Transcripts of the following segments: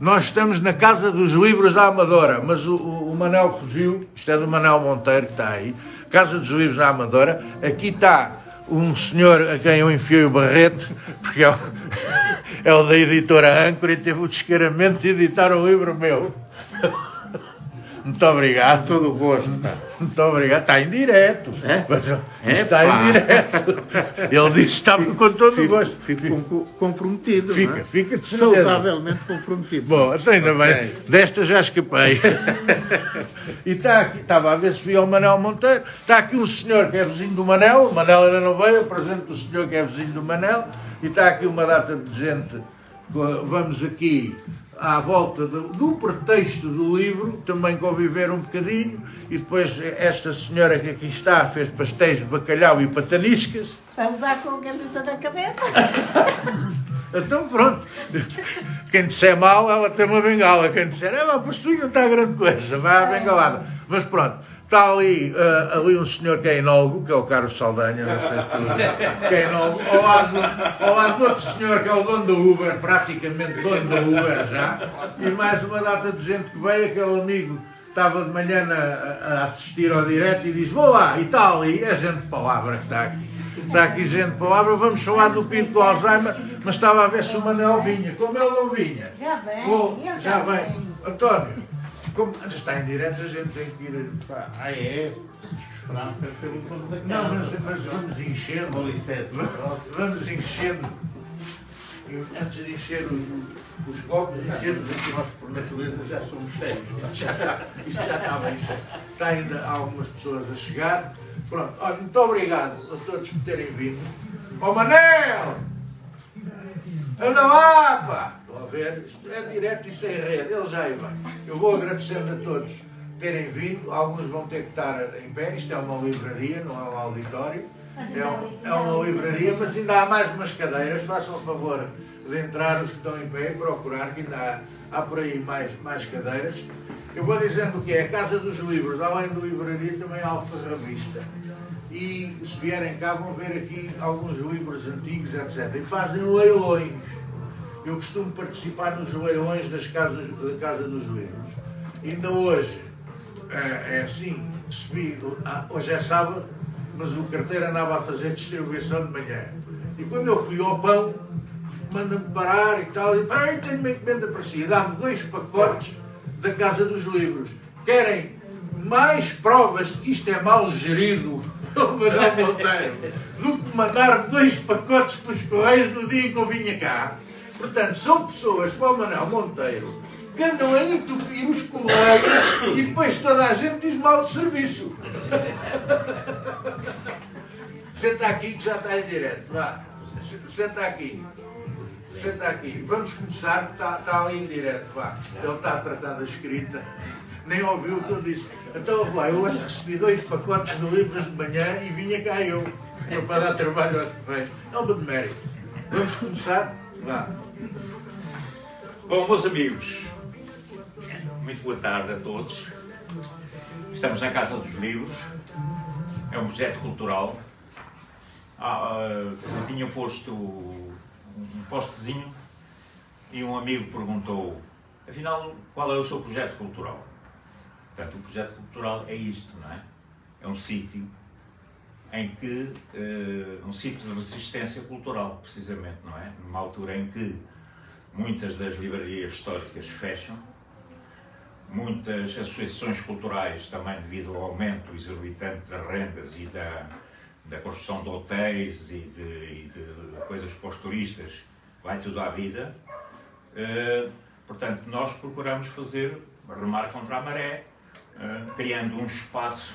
Nós estamos na Casa dos Livros da Amadora, mas o Manel fugiu, isto é do Manel Monteiro que está aí, Casa dos Livros da Amadora, aqui está um senhor a quem eu enfiei o barrete, porque é o da editora Âncora e teve o descaramento de editar um livro meu. Muito obrigado. Com todo o gosto. Muito obrigado. Está em direto. Está em direto. Ele disse que estava com todo o gosto. Fico comprometido. Fica de certeza. Saudavelmente comprometido. Bom, então ainda bem. Desta já escapei. E está aqui, estava a ver se via o Manel Monteiro. Está aqui um senhor que é vizinho do Manel. O Manel ainda não veio. Apresento o senhor que é vizinho do Manel. E está aqui uma data de gente. Vamos aqui à volta do pretexto do livro, também conviver um bocadinho, e depois esta senhora que aqui está fez pastéis de bacalhau e pataniscas. Vamos dar com a galita na cabeça. Então pronto, quem disser mal, ela tem uma bengala, quem disser, mas tu não está grande coisa, vai à bengalada. Mas pronto, está ali um senhor que é enólogo, que é o Carlos Saldanha, não sei se tu que é enólogo, ao lado do outro senhor que é o dono do Uber, praticamente dono do Uber já, e mais uma data de gente que veio, aquele amigo estava de manhã a assistir ao direto e diz, vou lá, e está ali, é gente de palavra que está aqui. Está aqui gente de palavra, vamos falar do Pinto do Alzheimer, mas estava a ver se o Manel vinha. Como ele não vinha, Já vem, já vem. António, como está em direto, a gente tem que ir. É? Esperar pelo dono da casa. Não, mas vamos enchendo. Com licença. Vamos enchendo. Antes de encher os copos, enchemos aqui. Nós, por natureza, já somos cheios. Isto já está bem cheio. Está ainda algumas pessoas a chegar. Pronto, olha, muito obrigado a todos por terem vindo. Ó Manel! Anda lá, pá! Estão a ver? Isto é direto e sem rede, ele já aí vai. Eu vou agradecendo a todos terem vindo. Alguns vão ter que estar em pé. Isto é uma livraria, não é um auditório. É uma livraria, mas ainda há mais umas cadeiras. Façam o favor de entrar os que estão em pé e procurar, que ainda há por aí mais cadeiras. Eu vou dizendo que é a Casa dos Livros, além do livraria, também há alfarrabista. E se vierem cá vão ver aqui alguns livros antigos, etc. E fazem leilões. Eu costumo participar nos leilões da Casa dos Livros. Ainda hoje, é assim, hoje é sábado, mas o carteiro andava a fazer distribuição de manhã. E quando eu fui ao pão, manda-me parar e tal, e peraí, tenho uma encomenda para si. Dá-me 2 pacotes da Casa dos Livros. Querem mais provas de que isto é mal gerido pelo Manel Monteiro do que mandar-me 2 pacotes para os Correios no dia em que eu vinha cá? Portanto, são pessoas como o Manel Monteiro que andam a entupir os Correios e depois toda a gente diz mal de serviço. Senta aqui que já está em direto. Vá. Senta aqui. Senta aqui. Vamos começar, está ali em direto. Vá. Ele está a tratar da escrita. Nem ouviu o que eu disse. Então, vá, eu hoje recebi 2 pacotes de livros de manhã e vinha cá eu. Para dar trabalho aos correios. É um de mérito. Vamos começar? Vá. Bom, meus amigos, muito boa tarde a todos. Estamos na Casa dos Livros. É um projeto cultural. Eu tinha posto um postezinho e um amigo perguntou, afinal, qual é o seu projeto cultural? Portanto, o projeto cultural é isto, não é? É um sítio em que, um sítio de resistência cultural, precisamente, não é? Numa altura em que muitas das livrarias históricas fecham, muitas associações culturais, também devido ao aumento exorbitante das rendas e da construção de hotéis e de coisas para os turistas, vai tudo à vida. Portanto, nós procuramos remar contra a maré, criando um espaço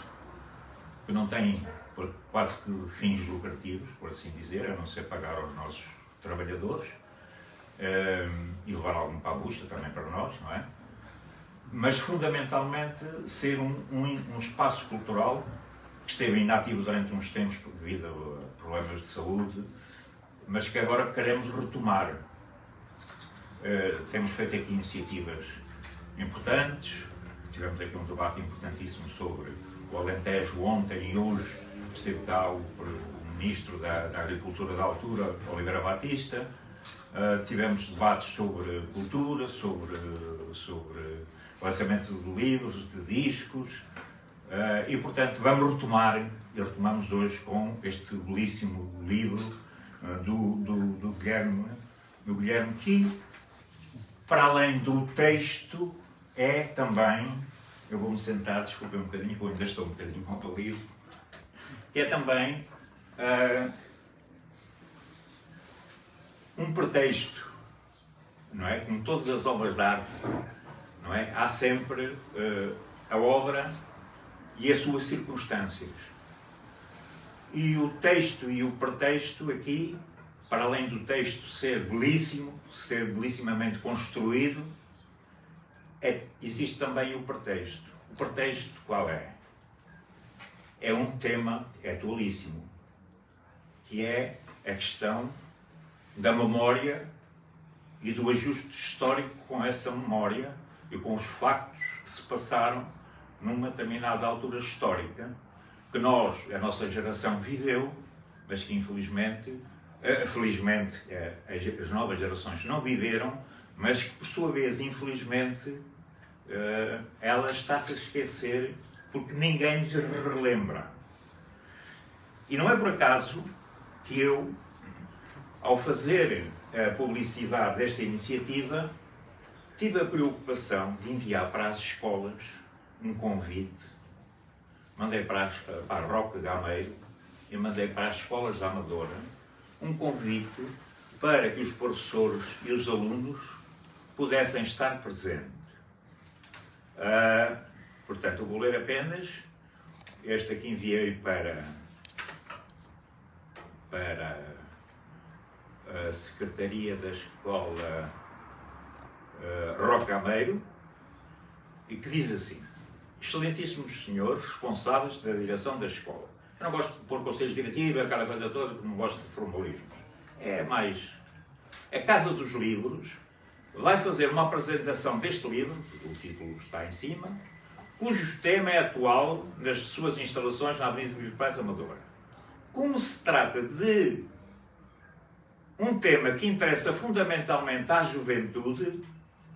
que não tem quase que fins lucrativos, por assim dizer, a não ser pagar aos nossos trabalhadores e levar algum para a bucha também para nós, não é? Mas fundamentalmente ser um espaço cultural que esteve inativo durante uns tempos devido a problemas de saúde, mas que agora queremos retomar. Temos feito aqui iniciativas importantes, tivemos aqui um debate importantíssimo sobre o Alentejo ontem e hoje esteve cá o Ministro da Agricultura da altura, Oliveira Batista, tivemos debates sobre cultura, sobre lançamento de livros, de discos, e portanto vamos retomar, e retomamos hoje com este belíssimo livro do Guilherme, que para além do texto é também, eu vou-me sentar, desculpem um bocadinho, porque ainda estou um bocadinho compelido, que é também um pretexto, não é? Como todas as obras de arte, não é? Há sempre a obra e as suas circunstâncias. E o texto e o pretexto aqui, para além do texto ser belíssimo, ser belissimamente construído, existe também o pretexto. O pretexto qual é? É um tema atualíssimo, que é a questão da memória e do ajuste histórico com essa memória e com os factos que se passaram numa determinada altura histórica, que a nossa geração viveu, mas que infelizmente, felizmente, as novas gerações não viveram, mas que por sua vez, infelizmente, ela está-se a esquecer porque ninguém lhes relembra. E não é por acaso que eu, ao fazer a publicidade desta iniciativa, tive a preocupação de enviar para as escolas um convite. Mandei para a Roca Gameiro e mandei para as escolas da Amadora um convite para que os professores e os alunos pudessem estar presentes. Portanto, eu vou ler apenas este aqui, enviei para a Secretaria da Escola Roca Gameiro, e que diz assim: excelentíssimos senhores responsáveis da direção da escola. Eu não gosto de pôr conselhos diretivos, aquela coisa toda, porque não gosto de formalismos. É mais. A Casa dos Livros vai fazer uma apresentação deste livro, o título está em cima, cujo tema é atual nas suas instalações na Avenida dos Pais Amadora. Como se trata de um tema que interessa fundamentalmente à juventude,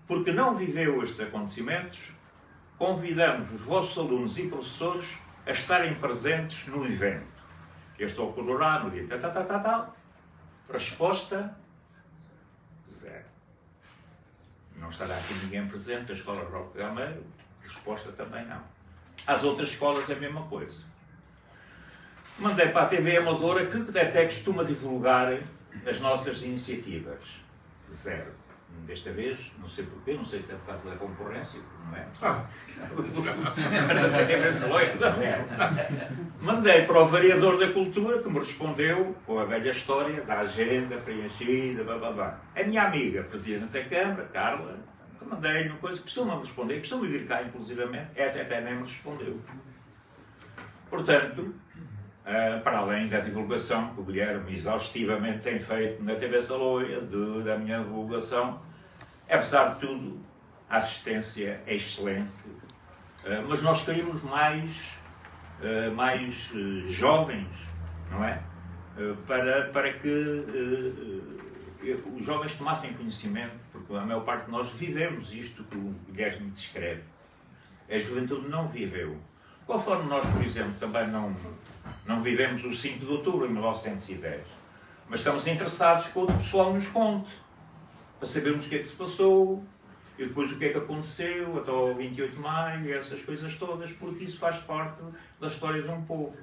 porque não viveu estes acontecimentos, convidamos os vossos alunos e professores a estarem presentes no evento. Este ocorrerá no dia tal. Resposta: zero. Não estará aqui ninguém presente da Escola Roca Gameiro. Resposta também não. Às outras escolas é a mesma coisa. Mandei para a TV Amadora, que até costuma divulgar as nossas iniciativas. Zero. Desta vez, não sei porquê, não sei se é por causa da concorrência, não é? Mandei para o vereador da Cultura, que me respondeu com a velha história da agenda preenchida, blá. A minha amiga, presidente da Câmara, Carla, que mandei-lhe uma coisa, costuma-me responder, costuma vir cá, inclusivamente, essa até nem me respondeu. Portanto, para além da divulgação que o Guilherme exaustivamente tem feito na TV Saloia, da minha divulgação, apesar de tudo, a assistência é excelente, mas nós queríamos mais jovens, não é? Para que os jovens tomassem conhecimento, porque a maior parte de nós vivemos isto que o Guilherme descreve. A juventude não viveu. Conforme nós, por exemplo, também não vivemos o 5 de outubro de 1910, mas estamos interessados que o outro pessoal nos conte, para sabermos o que é que se passou, e depois o que é que aconteceu, até o 28 de maio, essas coisas todas, porque isso faz parte da história de um povo.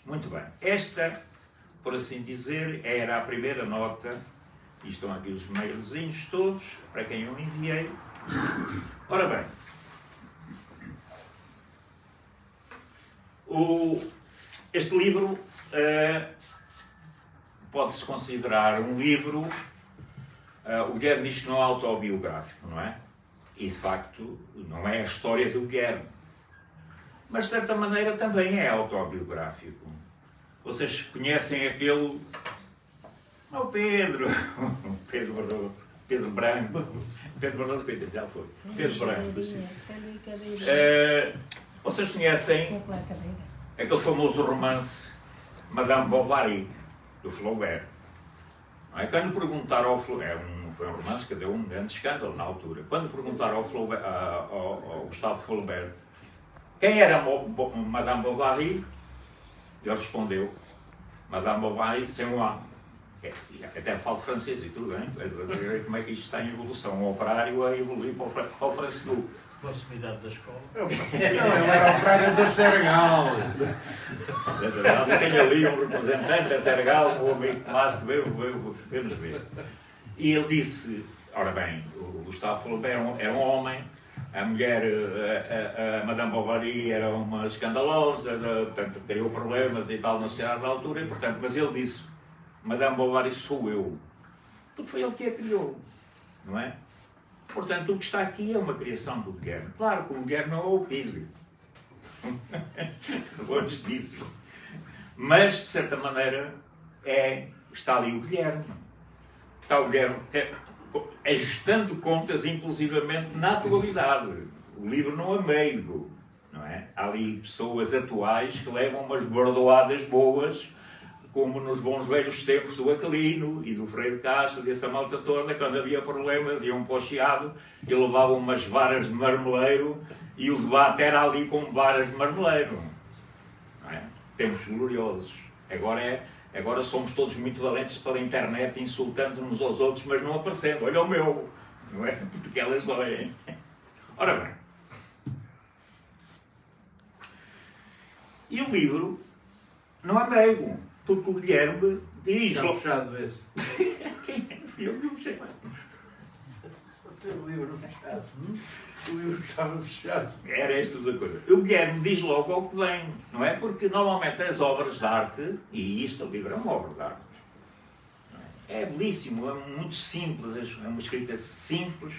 Muito bem. Esta, por assim dizer, era a primeira nota, e estão aqui os mailzinhos todos, para quem eu enviei. Ora bem, este livro pode-se considerar um livro, o Guilherme diz que não é autobiográfico, não é? E de facto não é a história do Guilherme, mas de certa maneira também é autobiográfico. Vocês conhecem aquele, o Pedro Barroso, Pedro Branco, já foi, Pedro Branco. Vocês conhecem aquele famoso romance Madame Bovary, do Flaubert, Não é? Quando perguntaram ao Flaubert, foi um romance que deu um grande escândalo na altura. Quando perguntaram ao Gustave Flaubert quem era Madame Bovary, ele respondeu: Madame Bovary, c'est moi. Até falo francês e tudo, hein? Como é que isto está em evolução? Um operário a evoluir para o francês. Proximidade da escola. Não, ele era operário da Sergal. Eu tenho ali um representante da Sergal, o amigo Tomás, que veio nos ver. E ele disse, ora bem, o Gustave Flaubert era um homem, a mulher, a Madame Bovary era uma escandalosa, portanto criou problemas e tal na sociedade da altura, e, portanto, mas ele disse, Madame Bovary sou eu, porque foi ele que a criou, não é? Portanto, o que está aqui é uma criação do Guilherme. Claro que o Guilherme não é o Pílio. Longe disso. Mas, de certa maneira, está ali o Guilherme. Está o Guilherme ajustando contas, inclusivamente, na atualidade. O livro não é meigo, não é? Há ali pessoas atuais que levam umas bordoadas boas, como nos bons velhos tempos do Aquilino e do Freire Castro, dessa malta toda, quando havia problemas, iam para o Chiado e levavam umas varas de marmeleiro e o debate era ali com varas de marmeleiro. Não é? Tempos gloriosos. Agora somos todos muito valentes pela internet, insultando uns aos outros, mas não aparecendo. Olha o meu! Não é? Porque elas doem. Ora bem. E o livro não é meigo. Porque o Guilherme diz... Está fechado esse. Quem é? Eu não sei mais. O livro fechado. O livro estava fechado. Era esta da coisa. O Guilherme diz logo ao que vem, não é? Porque normalmente as obras de arte, e isto, o livro é uma obra de arte, é belíssimo, é muito simples, é uma escrita simples,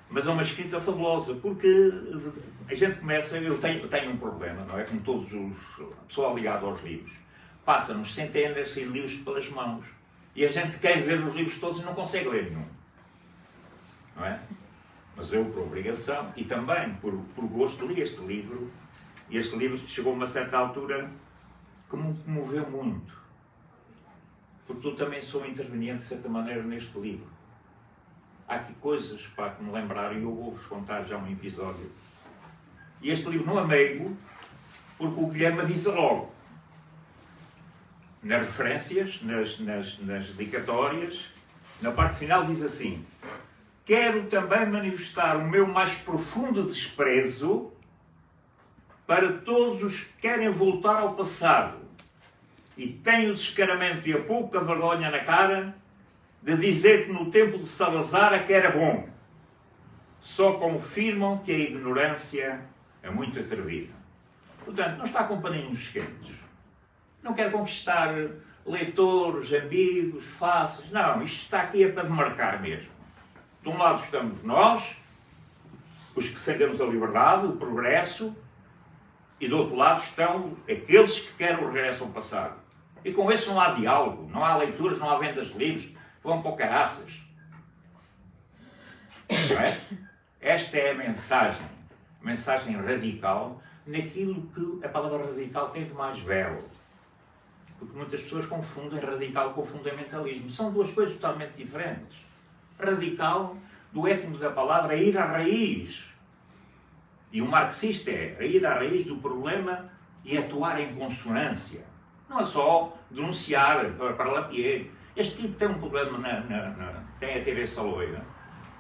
mas é uma escrita fabulosa, porque a gente começa... Eu tenho um problema, não é? Como todos os... pessoal ligado aos livros. Passa-nos centenas de livros pelas mãos. E a gente quer ver os livros todos e não consegue ler nenhum. Não é? Mas eu, por obrigação, e também por gosto, li este livro. E este livro chegou a uma certa altura que me comoveu muito. Porque eu também sou interveniente, de certa maneira, neste livro. Há aqui coisas para que me lembrarem, e eu vou-vos contar já um episódio. E este livro não é meigo, porque o Guilherme avisa logo. Nas referências, nas dedicatórias, na parte final diz assim: quero também manifestar o meu mais profundo desprezo para todos os que querem voltar ao passado e têm o descaramento e a pouca vergonha na cara de dizer que no tempo de Salazar é que era bom. Só confirmam que a ignorância é muito atrevida. Portanto, não está com paninhos quentes. Não quero conquistar leitores, amigos, fáceis. Não, isto está aqui para demarcar mesmo. De um lado estamos nós, os que defendemos a liberdade, o progresso, e do outro lado estão aqueles que querem o regresso ao passado. E com esses não há diálogo, não há leituras, não há vendas de livros, vão para o caraças. Não é? Esta é a mensagem radical, naquilo que a palavra radical tem de mais belo. Porque muitas pessoas confundem radical com fundamentalismo. São duas coisas totalmente diferentes. Radical, do étimo da palavra, é ir à raiz. E o marxista é ir à raiz do problema e atuar em consonância. Não é só denunciar para Lapierre. Este tipo tem um problema tem a TV Saloia,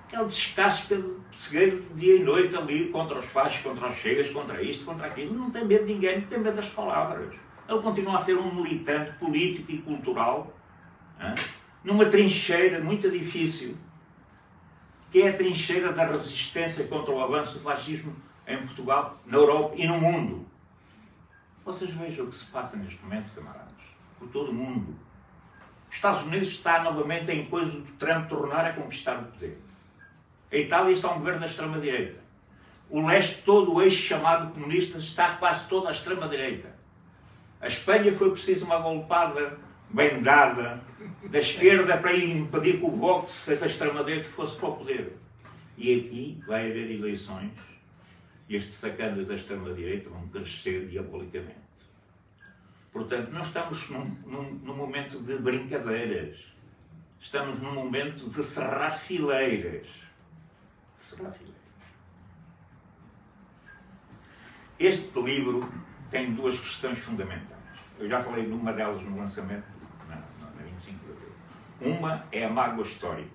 que ele descasca de cegueiro dia e noite ali contra os fachos, contra os chegas, contra isto, contra aquilo. Não tem medo de ninguém, não tem medo das palavras. Ele continua a ser um militante político e cultural, numa trincheira muito difícil, que é a trincheira da resistência contra o avanço do fascismo em Portugal, na Europa e no mundo. Vocês vejam o que se passa neste momento, camaradas, por todo o mundo. Os Estados Unidos está novamente em coisa de Trump tornar a conquistar o poder. A Itália está um governo da extrema-direita. O leste todo, o eixo chamado comunista, está quase toda à extrema-direita. A Espanha foi preciso uma golpada bem dada da esquerda para impedir que o Vox, da extrema-direita, fosse para o poder. E aqui vai haver eleições e estes sacanas da extrema-direita vão crescer diabolicamente. Portanto, não estamos num momento de brincadeiras. Estamos num momento de cerrar fileiras. Cerrar fileiras. Este livro tem duas questões fundamentais. Eu já falei numa delas no lançamento, na 25 de abril. Uma é a mágoa histórica,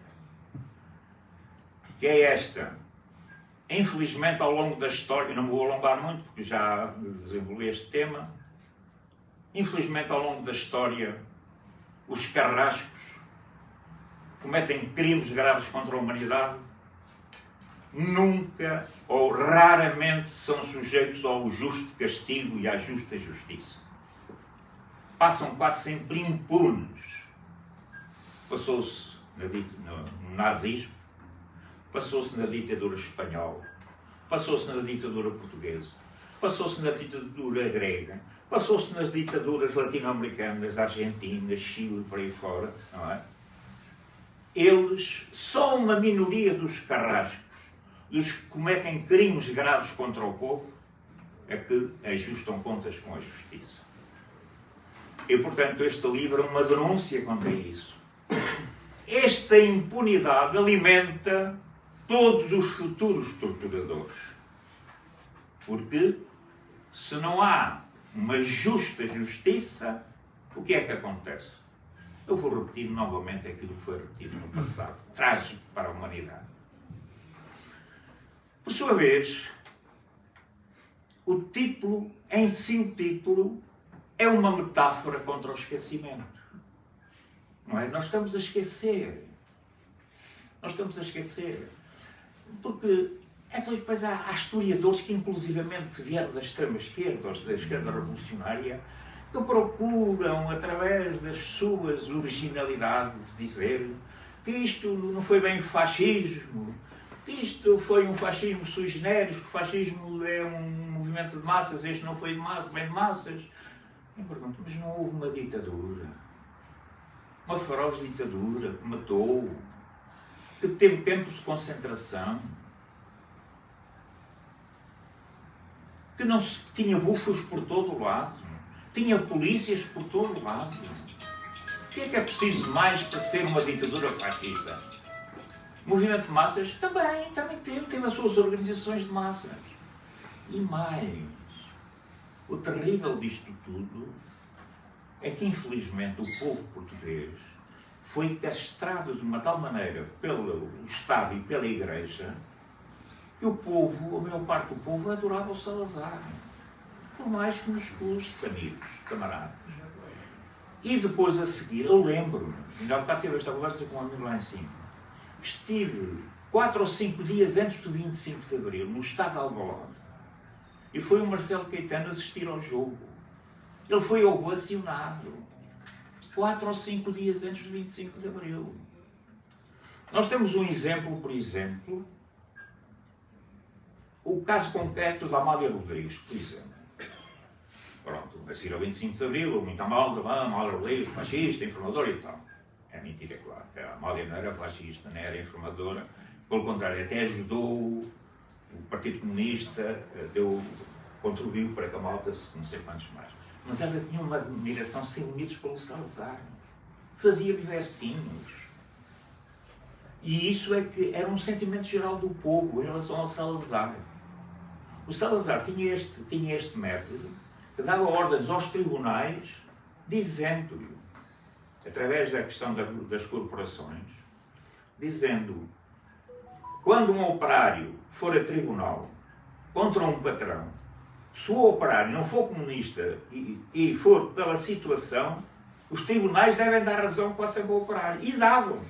que é esta. Infelizmente, ao longo da história, não me vou alongar muito, porque já desenvolvi este tema, infelizmente, ao longo da história, os carrascos que cometem crimes graves contra a humanidade nunca ou raramente são sujeitos ao justo castigo e à justa justiça. Passam quase sempre impunes. Passou-se no nazismo, passou-se na ditadura espanhola, passou-se na ditadura portuguesa, passou-se na ditadura grega, passou-se nas ditaduras latino-americanas, Argentina, Chile, por aí fora, não é? Eles, só uma minoria dos carrascos, dos que cometem crimes graves contra o povo, é que ajustam contas com a justiça. E, portanto, este livro é uma denúncia contra isso. Esta impunidade alimenta todos os futuros torturadores. Porque, se não há uma justa justiça, o que é que acontece? Eu vou repetir novamente aquilo que foi repetido no passado, trágico para a humanidade. Por sua vez, o título, em si o título, é uma metáfora contra o esquecimento. Não é? Nós estamos a esquecer. Nós estamos a esquecer. Porque depois há historiadores que inclusivamente vieram da extrema-esquerda, ou da esquerda revolucionária, que procuram, através das suas originalidades, dizer que isto não foi bem fascismo, que isto foi um fascismo sui generis, que o fascismo é um movimento de massas, este não foi de massas, bem de massas. Eu pergunto, mas não houve uma ditadura? Uma feroz ditadura que matou, que teve campos de concentração, que não se, tinha bufos por todo o lado, tinha polícias por todo o lado. O que é preciso mais para ser uma ditadura fascista? O movimento de massas também teve as suas organizações de massas. E mais, o terrível disto tudo é que, infelizmente, o povo português foi castrado de uma tal maneira pelo Estado e pela Igreja que o povo, a maior parte do povo, adorava o Salazar. Por mais que nos custe, amigos, camaradas. E depois, a seguir, eu lembro-me, ainda há bocado tive esta conversa com um amigo lá em cima, que estive 4 ou 5 dias antes do 25 de Abril, no estado de Alvalade, e foi o Marcelo Caetano assistir ao jogo. Ele foi ovacionado 4 ou 5 dias antes do 25 de Abril. Nós temos um exemplo, por exemplo, o caso concreto da Amália Rodrigues, por exemplo. Pronto, a seguir ao 25 de Abril, muita malta, Amália Rodrigues, fascista, informadora e tal. É mentira, claro. A Amália não era fascista, nem era informadora. Pelo contrário, até ajudou o Partido Comunista, contribuiu para que a malta se não sei quantos mais. Mas ela tinha uma admiração sem limites pelo Salazar. Fazia versinhos. E isso é que era um sentimento geral do povo em relação ao Salazar. O Salazar tinha este método que dava ordens aos tribunais dizendo-lhe, através da questão das corporações, dizendo: quando um operário for a tribunal contra um patrão, se o operário não for comunista e for pela situação, os tribunais devem dar razão para o operário. E davam.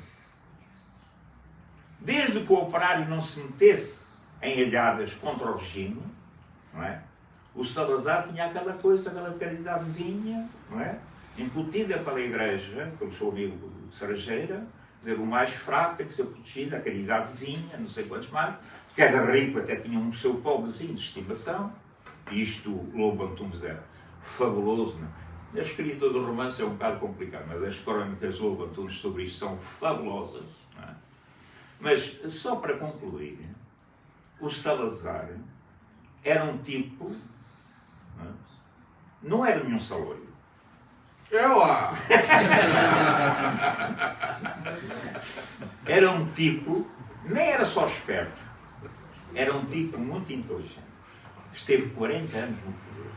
Desde que o operário não se metesse em alhadas contra o regime, não é? O Salazar tinha aquela coisa, aquela caridadezinha, não é? Incutida pela Igreja, pelo seu amigo Sarajeira, dizer, o mais fraco tem que ser protegido, a caridadezinha, não sei quantos mais. Cada rico até tinha um seu pobrezinho de estimação. E isto, Lobo Antunes é fabuloso. Não? A escrita do romance é um bocado complicado, mas as crónicas de Lobo Antunes sobre isto são fabulosas. Não é? Mas, só para concluir, o Salazar era um tipo, não era nenhum saloio, É lá. Era um tipo, nem era só esperto, era um tipo muito inteligente. Esteve 40 anos no poder.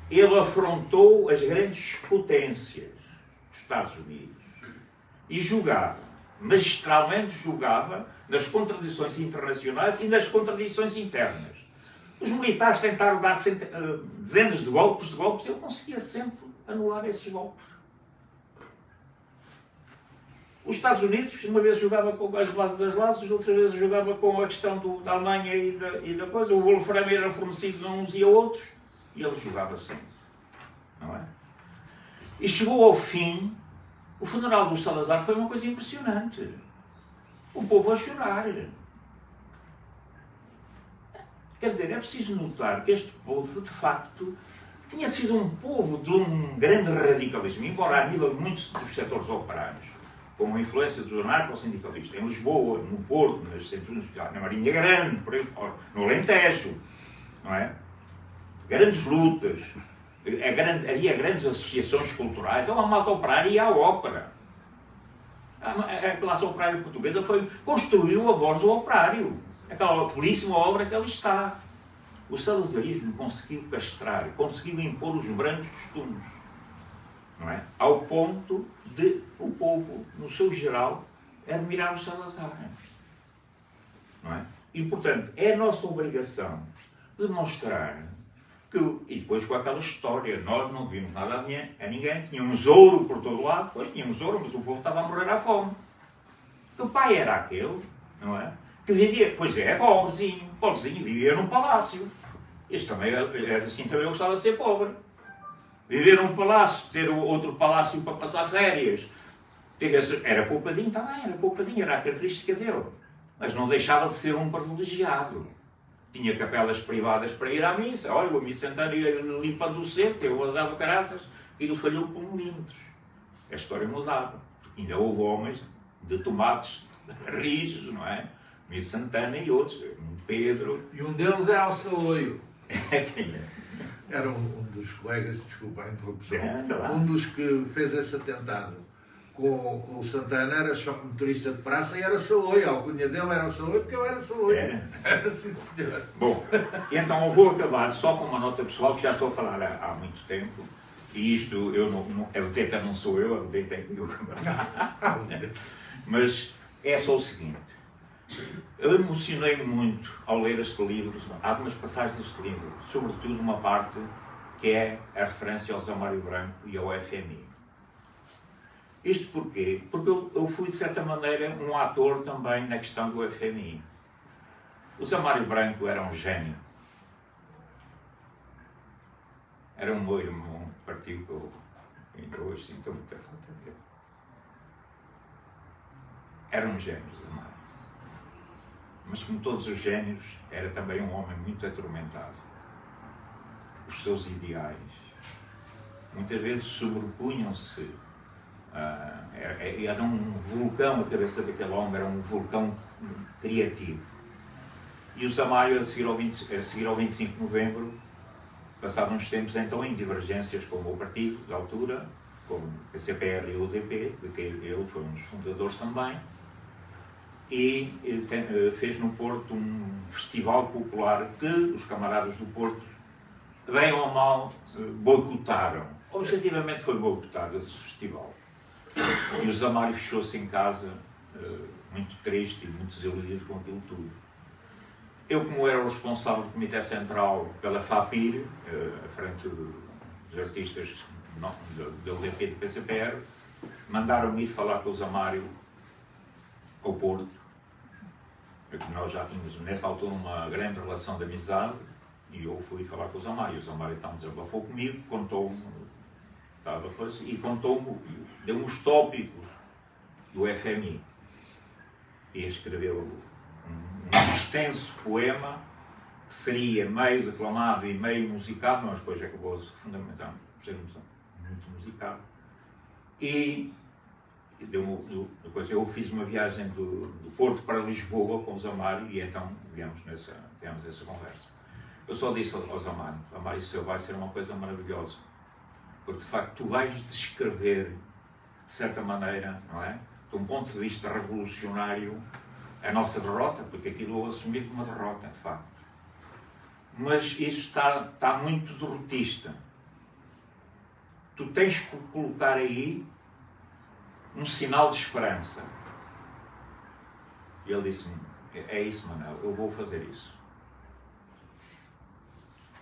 Ele afrontou as grandes potências dos Estados Unidos e julgava, magistralmente julgava, nas contradições internacionais e nas contradições internas. Os militares tentaram dar dezenas de golpes, e ele conseguia sempre anular esses golpes. Os Estados Unidos, uma vez jogava com as bases das laços, outra vez jogava com a questão da Alemanha e da coisa. O Wolfram era fornecido a uns e a outros, e ele jogava sempre. Não é? E chegou ao fim, o funeral do Salazar foi uma coisa impressionante. O povo a chorar. Quer dizer, é preciso notar que este povo, de facto, tinha sido um povo de um grande radicalismo, embora a nível de muitos dos setores operários, com a influência do anarco-sindicalista, em Lisboa, no Porto, nas centros, na Marinha Grande, por aí fora, no Alentejo, não é? Grandes lutas, havia grandes associações culturais, há uma malta operária e há a ópera. A classe operária portuguesa construiu a voz do operário, aquela belíssima obra que ali está. O salazarismo conseguiu castrar, conseguiu impor os brancos costumes, não é? Ao ponto de o povo, no seu geral, admirar o Salazar. Não é? E, portanto, é a nossa obrigação demonstrar que, e depois com aquela história, nós não vimos nada a ninguém, tínhamos ouro por todo lado, pois tínhamos ouro, mas o povo estava a morrer à fome. O pai era aquele, não é? Que vivia, pois é, pobrezinho, vivia num palácio. Este também, assim também gostava de ser pobre. Viver num palácio, ter outro palácio para passar férias. Era poupadinho também, era a característica dele. Mas não deixava de ser um privilegiado. Tinha capelas privadas para ir à missa. Olha, o missa ia limpando o centro, teve o azar de caraças, e ele falhou por milímetros. A história mudava. Ainda houve homens de tomates rijos, não é? Mito Santana e outros, Pedro. E um deles era o Saloio. Quem é? Era um dos colegas, desculpa a interrupção, É, um dos que fez esse atentado com o Santana, era só motorista de praça e era Saloio. A alcunha dele era o Saloio porque eu era Saloio. Era sim, senhor. Bom, então eu vou acabar só com uma nota pessoal que já estou a falar há muito tempo. E isto, a vedeta não sou eu, a vedeta é eu. Mas é só o seguinte. Eu emocionei-me muito ao ler este livro, há algumas passagens deste livro, sobretudo uma parte que é a referência ao Zé Mário Branco e ao FMI. Isto porquê? Porque eu fui, de certa maneira, um ator também na questão do FMI. O Zé Mário Branco era um gênio. Era um meu irmão, partiu que eu ainda hoje sinto muita falta dele. Era um gênio, Zé Mário. Mas, como todos os gênios, era também um homem muito atormentado. Os seus ideais muitas vezes sobrepunham-se. Era um vulcão, a cabeça daquele homem era um vulcão criativo. E o Zé Mário, a seguir ao 25 de novembro, passados uns tempos então em divergências com o meu partido, da altura, com a CPR e o UDP, de que ele foi um dos fundadores também, e fez no Porto um festival popular que os camaradas do Porto, bem ou mal, boicotaram. Objetivamente foi boicotado esse festival. E o Zé Mário fechou-se em casa, muito triste e muito desiludido com aquilo tudo. Eu, como era o responsável do Comitê Central pela FAPIR, à frente dos artistas da UDP e do PCPR, mandaram-me ir falar com o Zé Mário ao Porto. Nós já tínhamos, nessa altura, uma grande relação de amizade, e eu fui falar com o Zé Mário. O Zé Mário então desabafou comigo, contou-me, deu-me os tópicos do FMI. E escreveu um extenso poema, que seria meio declamado e meio musicado, mas depois acabou-se fundamentalmente por ser muito musicado. E depois eu fiz uma viagem do Porto para Lisboa com o Zé Mário e então tivemos essa conversa. Eu só disse ao Zé Mário, isso vai ser uma coisa maravilhosa. Porque, de facto, tu vais descrever, de certa maneira, não é? De um ponto de vista revolucionário, a nossa derrota, porque aquilo eu assumi como uma derrota, de facto. Mas isso está muito derrotista. Tu tens que colocar aí um sinal de esperança. E ele disse-me, é isso, Manuel, eu vou fazer isso.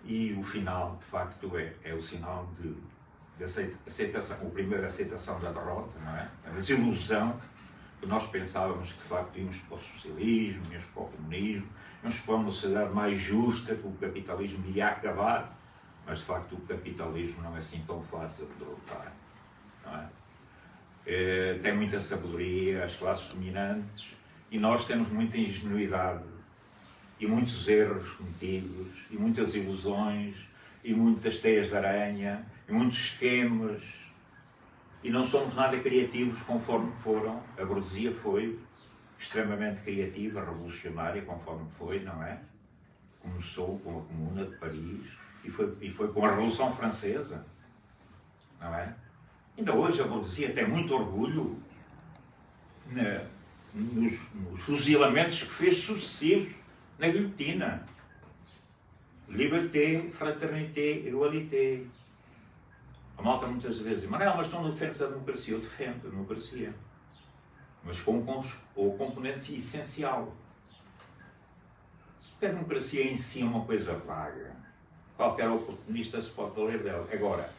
E o final, de facto, é o sinal de aceitação, o primeiro, a aceitação da derrota, não é? A desilusão, que nós pensávamos que, de facto, íamos para o socialismo, íamos para o comunismo, íamos para uma sociedade mais justa, que o capitalismo ia acabar, mas, de facto, o capitalismo não é assim tão fácil de derrotar, não é? Tem muita sabedoria, as classes dominantes, e nós temos muita ingenuidade, e muitos erros cometidos, e muitas ilusões, e muitas teias de aranha, e muitos esquemas, e não somos nada criativos conforme foram. A burguesia foi extremamente criativa, revolucionária, conforme foi, não é? Começou com a Comuna de Paris, e foi com a Revolução Francesa, não é? Ainda hoje a burguesia tem muito orgulho nos fuzilamentos que fez sucessivos na guilhotina. Liberté, fraternité, igualité. A malta muitas vezes diz, Manuel, mas estão na defesa da democracia. Eu defendo a democracia, mas com o componente essencial. Porque a democracia em si é uma coisa vaga. Qualquer oportunista se pode valer dela. Agora,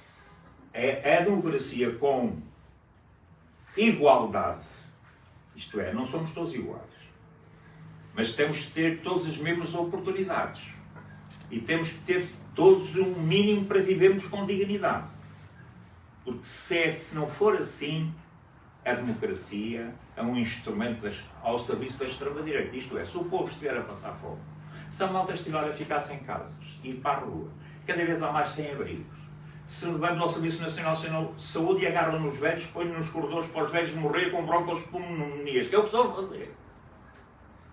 é a democracia com igualdade. Isto é, não somos todos iguais. Mas temos que ter todas as mesmas oportunidades. E temos que ter todos um mínimo para vivermos com dignidade. Porque se não for assim, a democracia é um instrumento ao serviço da extrema-direita. Isto é, se o povo estiver a passar fome, se a malta estiver a ficar sem casas, ir para a rua, cada vez há mais sem-abrigos, se vamos ao Serviço Nacional de Saúde e agarram nos velhos, põem nos corredores para os velhos morrer com broncopneumonias, que é o que estão a fazer.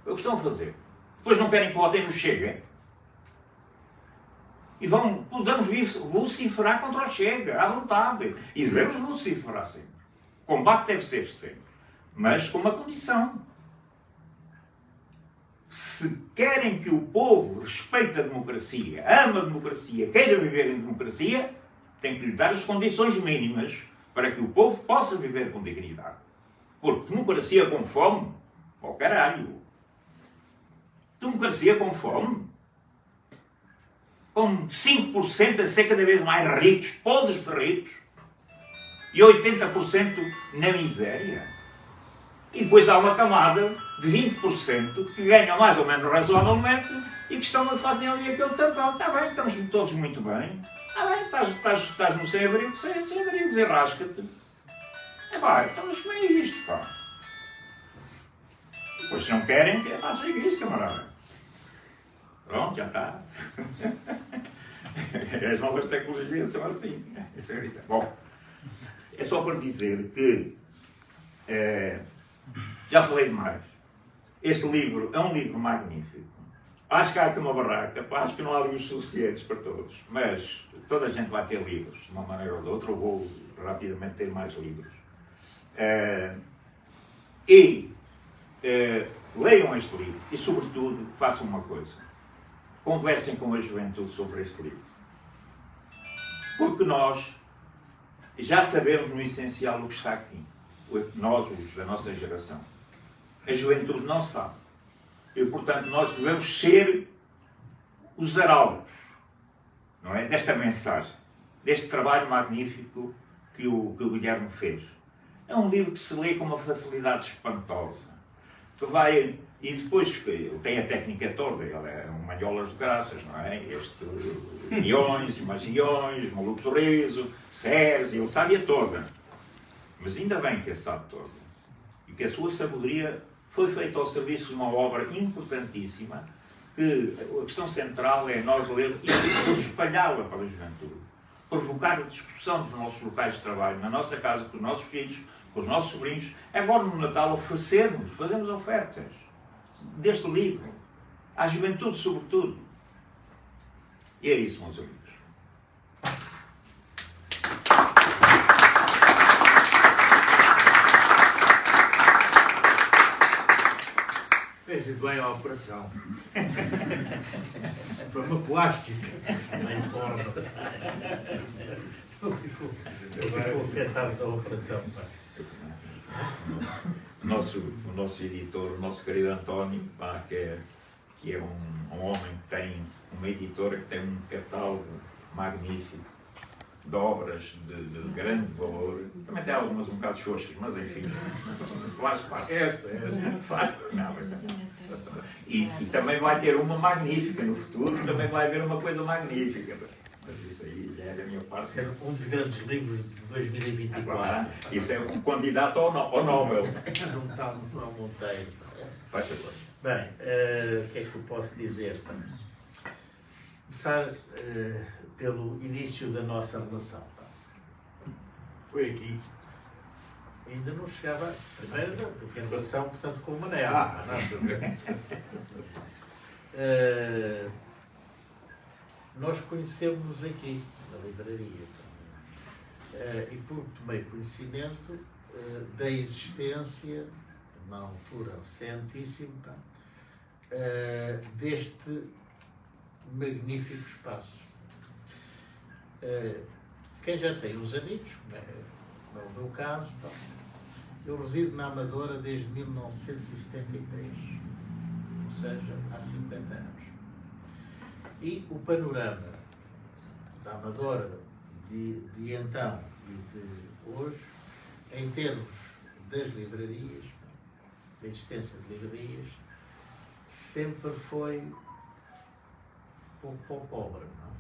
É o que estão a fazer. Depois não querem que votem no Chega. E podemos vociferar contra o Chega, à vontade. E devemos vociferar sempre. O combate deve ser sempre. Mas com uma condição. Se querem que o povo respeite a democracia, ama a democracia, queira viver em democracia, tem que lhe dar as condições mínimas para que o povo possa viver com dignidade. Porque democracia com fome, ó caralho. Democracia com fome, com 5% a ser cada vez mais ricos, podres de ricos, e 80% na miséria. E depois há uma camada de 20% que ganham mais ou menos razoavelmente e que fazem ali aquele tampão. Está bem, estamos todos muito bem. Está bem, estás no sem-abrigo, sem-abrigo, desenrasca-te. É pá, então mas como é isto, pá? Depois se não querem, façam isso, camarada. Pronto, já está. As novas tecnologias são assim. Bom, é só para dizer que já falei demais. Este livro é um livro magnífico. Acho que há aqui uma barraca, acho que não há livros suficientes para todos, mas toda a gente vai ter livros, de uma maneira ou de outra. Eu vou rapidamente ter mais livros. Leiam este livro e, sobretudo, façam uma coisa. Conversem com a juventude sobre este livro. Porque nós já sabemos no essencial o que está aqui. Nós, os da nossa geração. A juventude não sabe. E, portanto, nós devemos ser os arautos, não é? Desta mensagem, deste trabalho magnífico que o Guilherme fez. É um livro que se lê com uma facilidade espantosa. Que vai... E depois tem a técnica toda, ele é um manholas de graças, não é? Guiões, mais guiões, maluco sorriso, sérios, ele sabe-a toda. Mas ainda bem que a sabe toda. E que a sua sabedoria foi feita ao serviço de uma obra importantíssima, que a questão central é nós ler e depois espalhá-la para a juventude. Provocar a discussão nos nossos locais de trabalho, na nossa casa, com os nossos filhos, com os nossos sobrinhos. Agora no Natal fazemos ofertas deste livro, à juventude sobretudo. E é isso, meus amigos. Fez-lhe bem a operação. Foi uma plástica. Em forma. Eu fico afetado da operação. Pá. O nosso editor, o nosso querido António, pá, que é um homem que tem uma editora que tem um catálogo magnífico de obras de grande valor. Também tem algumas um bocado xoxas, mas enfim, faz parte. Não, e também vai ter uma magnífica no futuro, também vai haver uma coisa magnífica. Mas isso aí já é da minha parte. É um dos grandes livros de 2024. Agora, isso é um candidato ao Nobel. Não está no Monteiro. Faz favor. Bem, o que é que eu posso dizer? Começar pelo início da nossa relação. Foi aqui. Ainda não chegava. Primeiro, porque a relação, portanto, com o Manel. Nós conhecemos-nos aqui, na livraria. E porque tomei conhecimento da existência, na altura recentíssima, deste magnífico espaço. Quem já tem uns amigos, como é o meu caso, eu resido na Amadora desde 1973, ou seja, há 50 anos. E o panorama da Amadora de então e de hoje, em termos das livrarias, da existência de livrarias, sempre foi um pouco pobre. Não?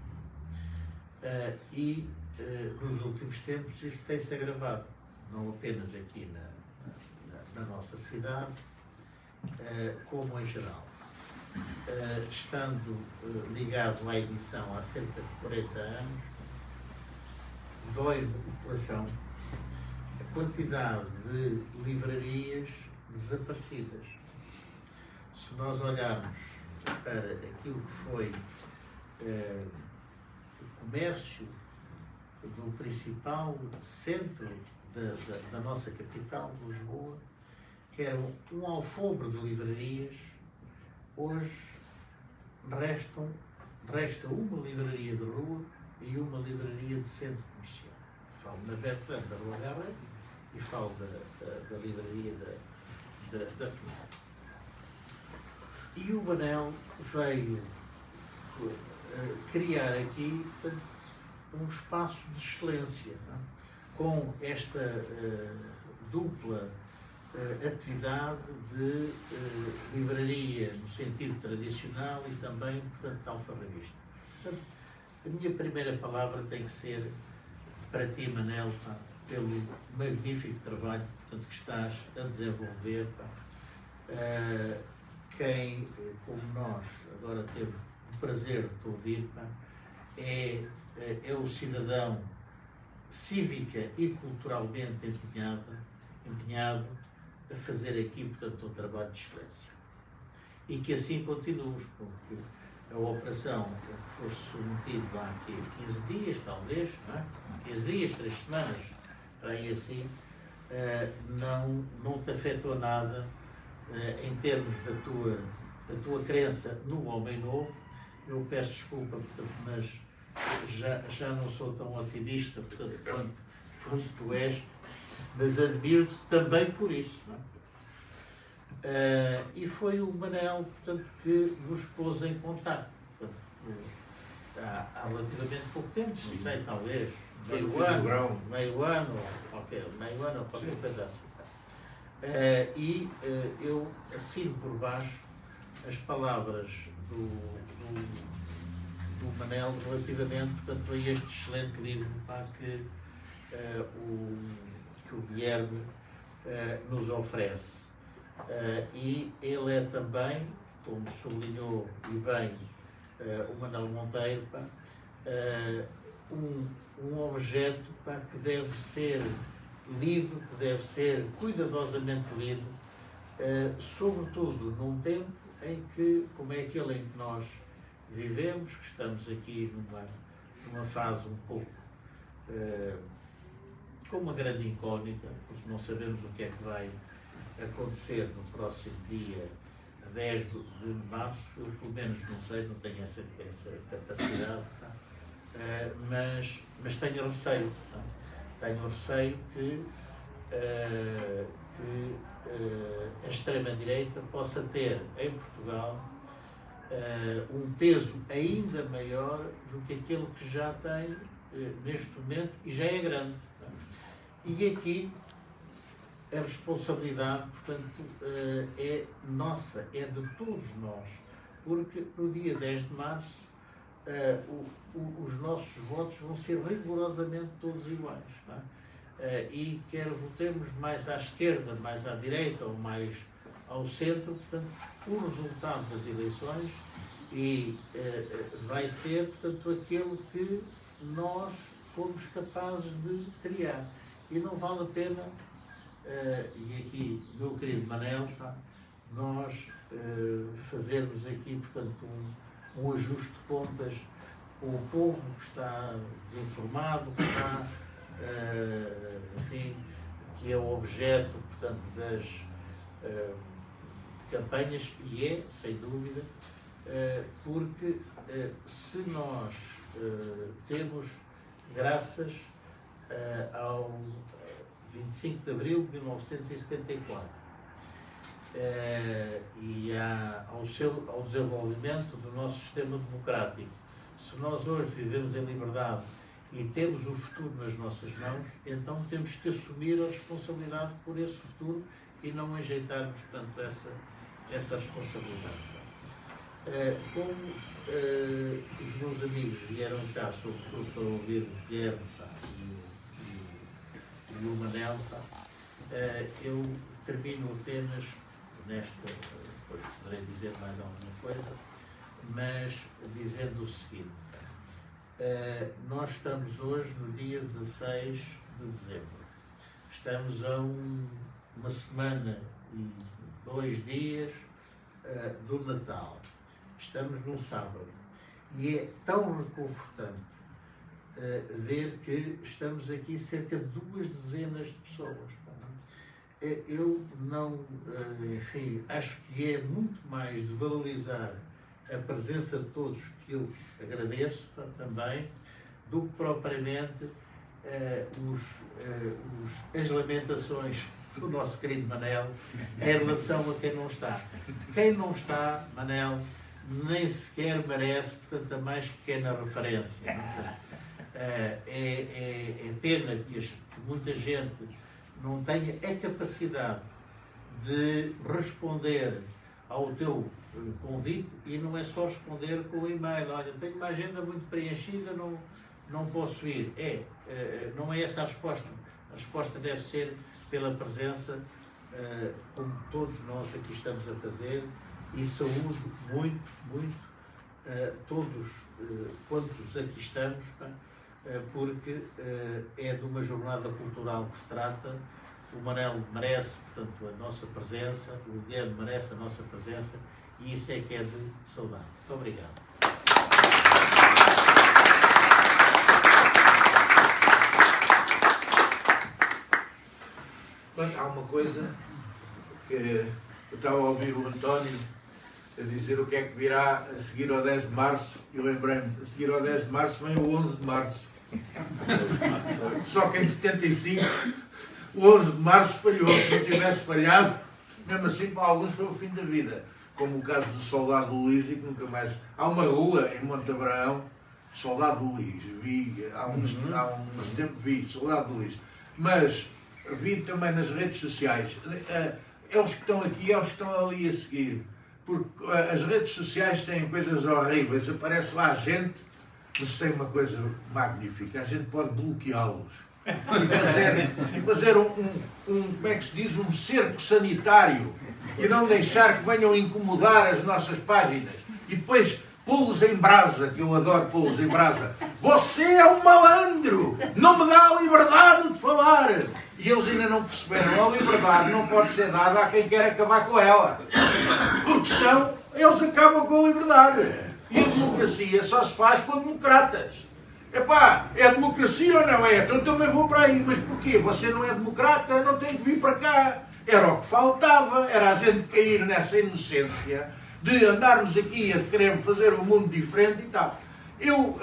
E nos últimos tempos isso tem-se agravado, não apenas aqui na nossa cidade, como em geral. Estando ligado à edição há cerca de 40 anos, dói-me o coração a quantidade de livrarias desaparecidas. Se nós olharmos para aquilo que foi o comércio do principal centro da nossa capital, de Lisboa, que era um alfobre de livrarias, hoje resta uma livraria de rua e uma livraria de centro comercial. Falo na Bertrand da Rua Gabriel e falo da livraria da FNAC. E o Manel veio criar aqui um espaço de excelência, não? Com esta dupla atividade de livraria no sentido tradicional e também, portanto, alfarrabista. Portanto, a minha primeira palavra tem que ser para ti, Manel, pá, pelo magnífico trabalho, portanto, que estás a desenvolver. Quem, como nós, agora teve o prazer de te ouvir, pá, é o cidadão cívica e culturalmente empenhado a fazer aqui, portanto, um trabalho de excelência. E que assim continues, porque a operação que foste submetido há aqui 15 dias, talvez, não é? 15 dias, 3 semanas, aí assim, não te afetou nada em termos da tua crença no homem novo. Eu peço desculpa, portanto, mas já não sou tão otimista, portanto, quanto tu és, mas admiro-te também por isso. Não é? E foi o Manel, portanto, que nos pôs em contacto. Há relativamente pouco tempo, não sei, talvez meio ano ou qualquer coisa assim. E eu assino por baixo as palavras do Manel relativamente, portanto, a este excelente livro, pá, que o Guilherme nos oferece. E ele é também, como sublinhou e bem o Manuel Monteiro, pá, um objeto, pá, que deve ser lido, que deve ser cuidadosamente lido, sobretudo num tempo em que, como é aquele em que nós vivemos, que estamos aqui numa fase um pouco com uma grande incógnita, porque não sabemos o que é que vai acontecer no próximo dia 10 de março, eu pelo menos não sei, não tenho essa capacidade, mas tenho receio. Tenho receio que a extrema-direita possa ter em Portugal um peso ainda maior do que aquele que já tem neste momento e já é grande. E aqui a responsabilidade, portanto, é nossa, é de todos nós, porque no dia 10 de março os nossos votos vão ser rigorosamente todos iguais. Não é? E quer votemos mais à esquerda, mais à direita ou mais ao centro, portanto, o resultado das eleições vai ser, portanto, aquele que nós fomos capazes de criar. E não vale a pena, e aqui, meu querido Manel, nós fazermos aqui, portanto, um ajuste de contas com o povo que está desinformado, que está, enfim, que é o objeto, portanto, das campanhas, e é, sem dúvida, porque se nós temos, graças ao 25 de abril de 1974 e ao desenvolvimento do nosso sistema democrático, se nós hoje vivemos em liberdade e temos o futuro nas nossas mãos, então temos que assumir a responsabilidade por esse futuro e não ajeitarmos, portanto, essa responsabilidade. Como os meus amigos vieram cá, sobretudo para ouvir o Guilherme e o Manel, eu termino apenas nesta, depois poderei dizer mais alguma coisa, mas dizendo o seguinte: nós estamos hoje no dia 16 de dezembro, estamos a uma semana e 2 dias do Natal, estamos num sábado, e é tão reconfortante ver que estamos aqui cerca de 2 dezenas de pessoas. Eu não, enfim, acho que é muito mais de valorizar a presença de todos, que eu agradeço também, do que propriamente as lamentações do nosso querido Manel em relação a quem não está. Quem não está, Manel, nem sequer merece, portanto, a mais pequena referência. É pena que muita gente não tenha a capacidade de responder ao teu convite, e não é só responder com o e-mail: olha, tenho uma agenda muito preenchida, não posso ir. Não é essa a resposta. A resposta deve ser pela presença, como todos nós aqui estamos a fazer, e saúdo muito, muito todos quantos aqui estamos, porque é de uma jornada cultural que se trata. O Manel merece, portanto, a nossa presença, o Guilherme merece a nossa presença, e isso é que é de saudade. Muito obrigado. Bem, há uma coisa que eu estava a ouvir o António a dizer o que é que virá a seguir ao 10 de março, e lembrei-me, a seguir ao 10 de março vem o 11 de março. Só que em 75, o 11 de março falhou. Se não tivesse falhado, mesmo assim para alguns foi o fim da vida. Como o caso do Soldado Luís, e que nunca mais... Há uma rua em Monte Abraão, Soldado Luís, há uns tempos vi Soldado Luís, mas vi também nas redes sociais, eles que estão aqui, eles que estão ali a seguir, porque as redes sociais têm coisas horríveis, aparece lá gente, mas tem uma coisa magnífica: a gente pode bloqueá-los e fazer como é que se diz, um cerco sanitário, e não deixar que venham incomodar as nossas páginas, e depois pô-los em brasa, que eu adoro pô-los em brasa. Você é um malandro, não me dá a liberdade de falar. E eles ainda não perceberam: a liberdade não pode ser dada a quem quer acabar com ela, porque senão eles acabam com a liberdade. E a democracia só se faz com democratas. Epá, é democracia ou não é? Então eu também vou para aí. Mas porquê? Você não é democrata? Não tem que vir para cá. Era o que faltava, era a gente cair nessa inocência de andarmos aqui a querer fazer um mundo diferente e tal. Eu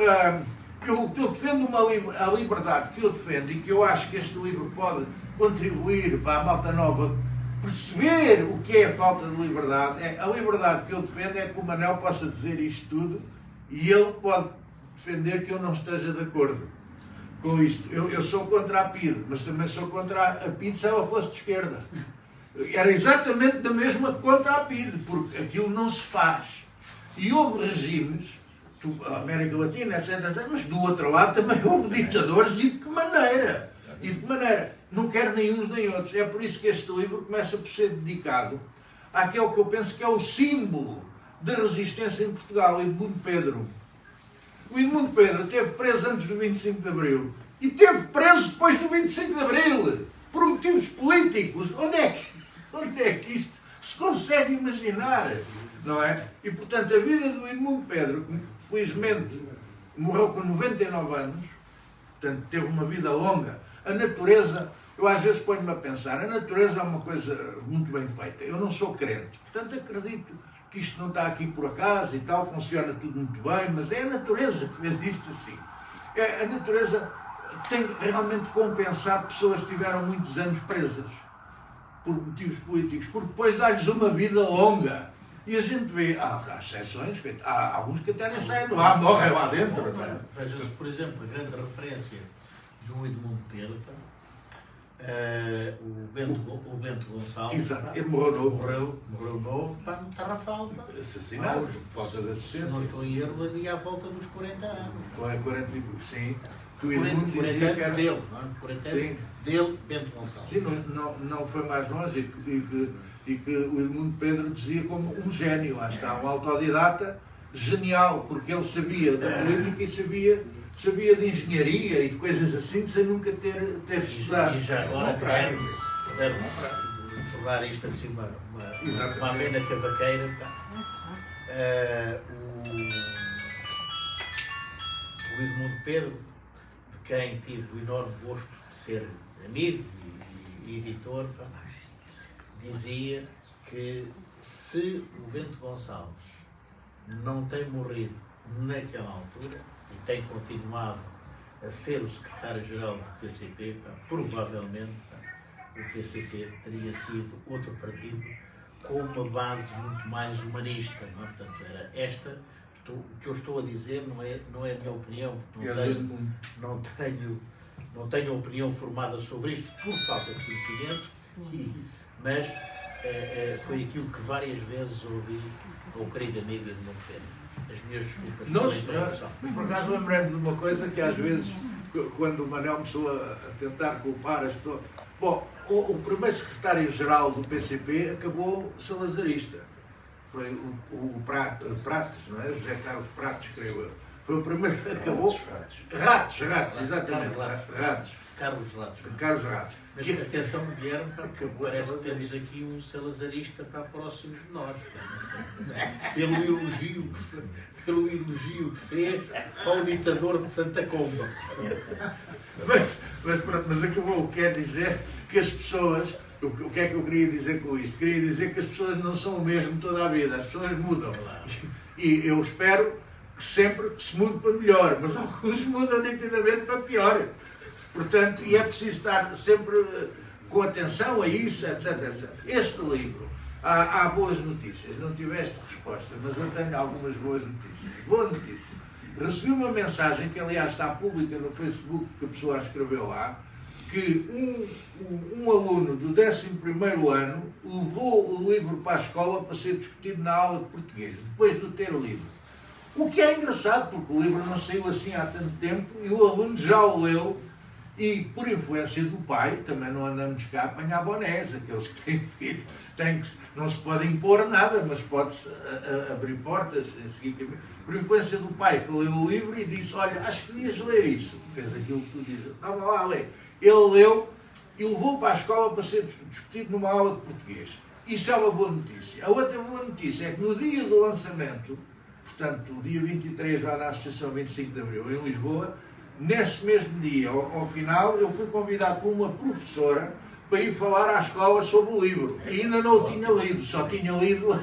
defendo a liberdade que eu defendo e que eu acho que este livro pode contribuir para a malta nova perceber o que é a falta de liberdade. A liberdade que eu defendo é que o Manel possa dizer isto tudo e ele pode defender que eu não esteja de acordo com isto. Eu sou contra a PIDE, mas também sou contra a PIDE se ela fosse de esquerda. Era exatamente da mesma contra a PIDE, porque aquilo não se faz. E houve regimes, a América Latina, etc., mas do outro lado também houve ditadores e de que maneira? E de que maneira? Não quero nem uns nem outros. É por isso que este livro começa por ser dedicado àquele que eu penso que é o símbolo da resistência em Portugal, Edmundo Pedro. O Edmundo Pedro esteve preso antes do 25 de Abril e esteve preso depois do 25 de Abril por motivos políticos. Onde é que isto se consegue imaginar? Não é? E, portanto, a vida do Edmundo Pedro, que felizmente morreu com 99 anos, portanto, teve uma vida longa. A natureza, eu às vezes ponho-me a pensar, a natureza é uma coisa muito bem feita. Eu não sou crente, portanto, acredito que isto não está aqui por acaso e tal, funciona tudo muito bem, mas é a natureza que fez isto assim. A natureza tem realmente compensado pessoas que tiveram muitos anos presas por motivos políticos, porque depois dá-lhes uma vida longa. E a gente vê, há exceções, há alguns que até nem saem de lá, morrem lá dentro. Veja-se, por exemplo, a grande referência do Edmundo Pedro, o Bento Gonçalves. Exato, ele morreu novo, para no Tarrafal. Assassinado, falta de assistência. Se não estou em erro, ali à volta dos 40 anos. Foi 40, sim. Que o 40 Edmundo dizia que era... dele, não é? 40 anos dele, Bento Gonçalves. Sim, não foi mais longe e que o Edmundo Pedro dizia como um gênio, lá está, um autodidata genial, porque ele sabia da política e sabia de engenharia e de coisas assim, sem nunca ter estudado. E já agora quero tornar isto assim uma amena cavaqueira. O Edmundo Pedro, de quem tive o enorme gosto de ser amigo e editor, dizia que se o Bento Gonçalves não tem morrido naquela altura e tem continuado a ser o secretário-geral do PCP, provavelmente o PCP teria sido outro partido com uma base muito mais humanista. Não é? Portanto, era esta. O que eu estou a dizer não é a minha opinião. Não tenho opinião formada sobre isto por falta de conhecimento, mas foi aquilo que várias vezes ouvi ao querido amigo Edmundo Pedro. As minhas desculpas. Não, senhor. Por acaso lembrei-me de uma coisa que às vezes, quando o Manel começou a tentar culpar as pessoas... Bom, o primeiro secretário-geral do PCP acabou salazarista. Foi o Prates, não é? José Carlos Prates, creio eu. Foi o primeiro que acabou... Ratos, exatamente. Carlos Ratos. Mas atenção, Guilherme, parece que temos aqui um salazarista para próximo de nós. Pelo elogio que fez ao ditador de Santa Comba. Mas acabou, quer dizer que as pessoas... O que é que eu queria dizer com isto? Queria dizer que as pessoas não são o mesmo toda a vida, as pessoas mudam. E eu espero que sempre se mude para melhor, mas alguns mudam nitidamente para pior. Portanto, e é preciso estar sempre com atenção a isso, etc. Este livro, há boas notícias, não tiveste resposta, mas eu tenho algumas boas notícias. Boa notícia. Recebi uma mensagem que, aliás, está pública no Facebook, que a pessoa escreveu lá, que um aluno do 11º ano levou o livro para a escola para ser discutido na aula de português, depois de ter o livro. O que é engraçado, porque o livro não saiu assim há tanto tempo e o aluno já o leu e, por influência do pai, também não andamos cá a apanhar bonés, aqueles que têm filhos, não se pode impor nada, mas pode-se abrir portas, seguir caminho. Por influência do pai, que leu o livro e disse, olha, acho que devias ler isso. Fez aquilo que tu dizes, estava lá a ler. Ele leu e levou para a escola para ser discutido numa aula de português. Isso é uma boa notícia. A outra boa notícia é que no dia do lançamento, portanto, o dia 23, lá na Associação 25 de Abril, em Lisboa, nesse mesmo dia, ao final, eu fui convidado por uma professora para ir falar à escola sobre o livro. E ainda não o tinha lido, só tinha lido,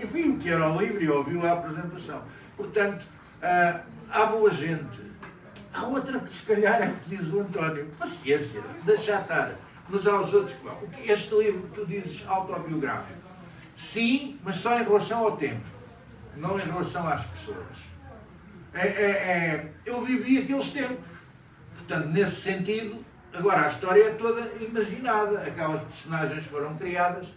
enfim, o que era o livro e ouviu a apresentação. Portanto, há boa gente. Há outra que se calhar é o que diz o António. Paciência, deixa estar. Mas há os outros que... Este livro que tu dizes autobiográfico. Sim, mas só em relação ao tempo. Não em relação às pessoas. Eu vivi aqueles tempos. Portanto, nesse sentido, agora a história é toda imaginada. Aquelas personagens foram criadas.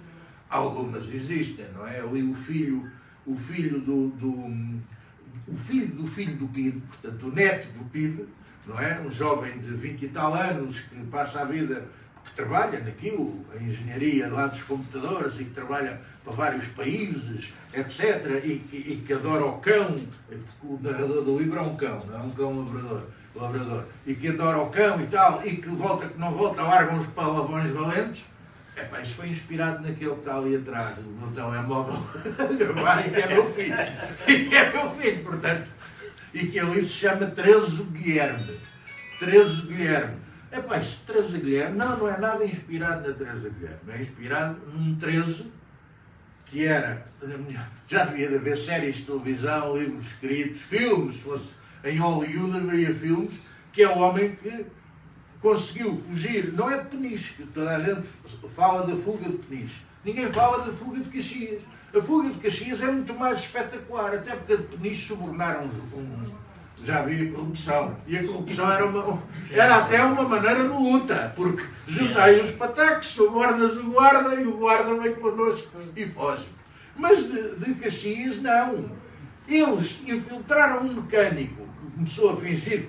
Algumas existem, não é? Ali o filho do PIDE, portanto, o neto do PIDE, não é? Um jovem de 20 e tal anos que passa a vida, que trabalha naquilo, a engenharia lá dos computadores e que trabalha para vários países, etc. E que adora o cão, o narrador do livro é um cão, não é um cão labrador, e que adora o cão e tal, e que volta, que não volta, larga uns palavrões valentes. Isso foi inspirado naquele que está ali atrás, no telemóvel, a gravar, e que é meu filho, portanto, e que ali se chama Terezo Guilherme. Esse Terezo Guilherme, não é nada inspirado na Teresa Guilherme, é inspirado num Terezo que era, já devia de haver séries de televisão, livros escritos, filmes, se fosse em Hollywood haveria filmes, que é o homem que conseguiu fugir, não é de Peniche, que toda a gente fala da fuga de Peniche. Ninguém fala da fuga de Caxias. A fuga de Caxias é muito mais espetacular, até porque a de Peniche subornaram já havia corrupção. E a corrupção era até uma maneira de luta, porque juntai os patacos, subornas o guarda e o guarda vem connosco e foge. Mas de Caxias, não. Eles infiltraram um mecânico que começou a fingir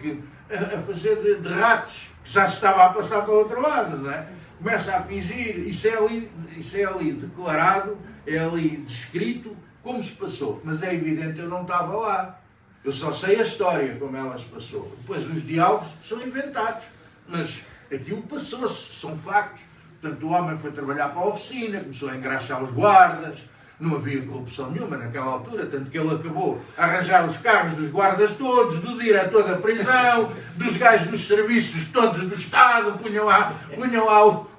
a fazer de ratos, que já se estava a passar para o outro lado, não é? Começa a fingir, isso é ali declarado, é ali descrito como se passou. Mas é evidente, eu não estava lá. Eu só sei a história, como ela se passou. Depois os diálogos são inventados, mas aquilo passou-se, são factos. Portanto, o homem foi trabalhar para a oficina, começou a engraxar os guardas, não havia corrupção nenhuma naquela altura, tanto que ele acabou a arranjar os carros dos guardas todos, do diretor da prisão, dos gajos dos serviços todos do Estado, punham lá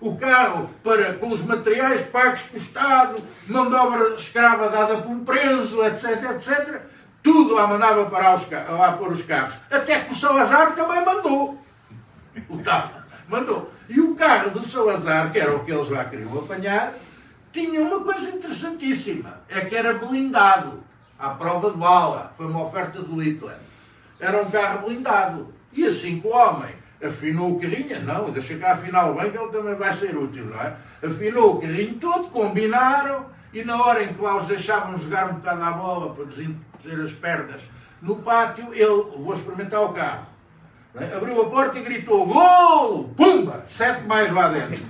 o carro com os materiais pagos pelo Estado, mão de obra escrava dada por um preso, etc. Tudo lá mandava para lá pôr os carros. Até que o Salazar também mandou. Mandou. E o carro do Salazar, que era o que eles lá queriam apanhar, tinha uma coisa interessantíssima. É que era blindado. À prova de bala. Foi uma oferta do Hitler. Era um carro blindado. E assim que o homem afinou o carrinho, não, deixa cá afinar o bem que ele também vai ser útil, não é? Afinou o carrinho todo, combinaram, e na hora em que lá os deixavam jogar um bocado à bola para desenvolver as pernas no pátio, vou experimentar o carro. Abriu a porta e gritou: gol! Pumba! 7 mais lá dentro.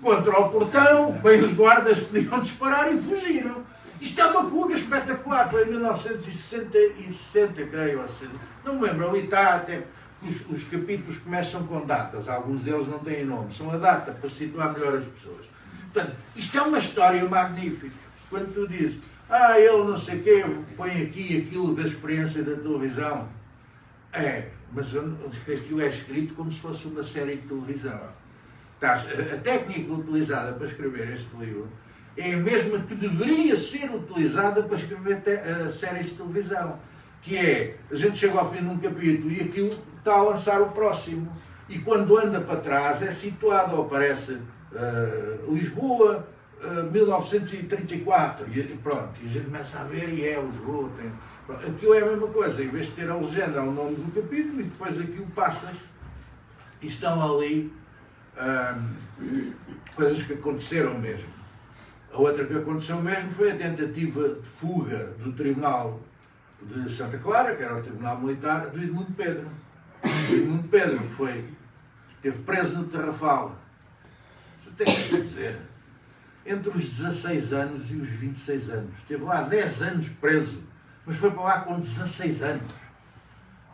Contra o portão, bem os guardas podiam disparar e fugiram. Isto é uma fuga espetacular. Foi em 1960, creio. Não me lembro, ali está até. Os capítulos começam com datas, alguns deles não têm nome. São a data para situar melhor as pessoas. Portanto, isto é uma história magnífica. Quando tu dizes, ele não sei o quê, põe aqui aquilo da experiência da televisão. Mas aquilo é escrito como se fosse uma série de televisão. A técnica utilizada para escrever este livro é a mesma que deveria ser utilizada para escrever séries de televisão. Que é, a gente chega ao fim de um capítulo e aquilo está a lançar o próximo. E quando anda para trás é situado, ou aparece Lisboa, 1934. E pronto, e a gente começa a ver e Lisboa. Aquilo é a mesma coisa, em vez de ter a legenda ao nome do capítulo e depois aquilo passa-se e estão ali coisas que aconteceram mesmo. A outra que aconteceu mesmo foi a tentativa de fuga do Tribunal de Santa Clara, que era o Tribunal Militar, do Edmundo Pedro. O Edmundo Pedro esteve preso no Tarrafal. Você tem que dizer, entre os 16 anos e os 26 anos. Esteve lá 10 anos preso, mas foi para lá com 16 anos.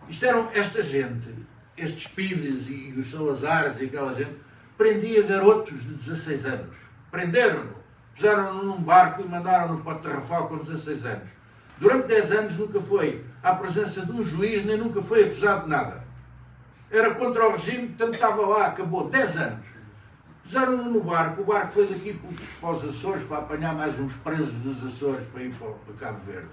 Isto eram esta gente, estes Pides e os Salazares e aquela gente, prendia garotos de 16 anos. Prenderam-no, puseram-no num barco e mandaram-no para o Tarrafal com 16 anos. Durante 10 anos nunca foi à presença de um juiz, nem nunca foi acusado de nada. Era contra o regime, portanto estava lá, acabou. 10 anos. Puseram-no no barco, o barco foi daqui para os Açores para apanhar mais uns presos dos Açores para ir para Cabo Verde.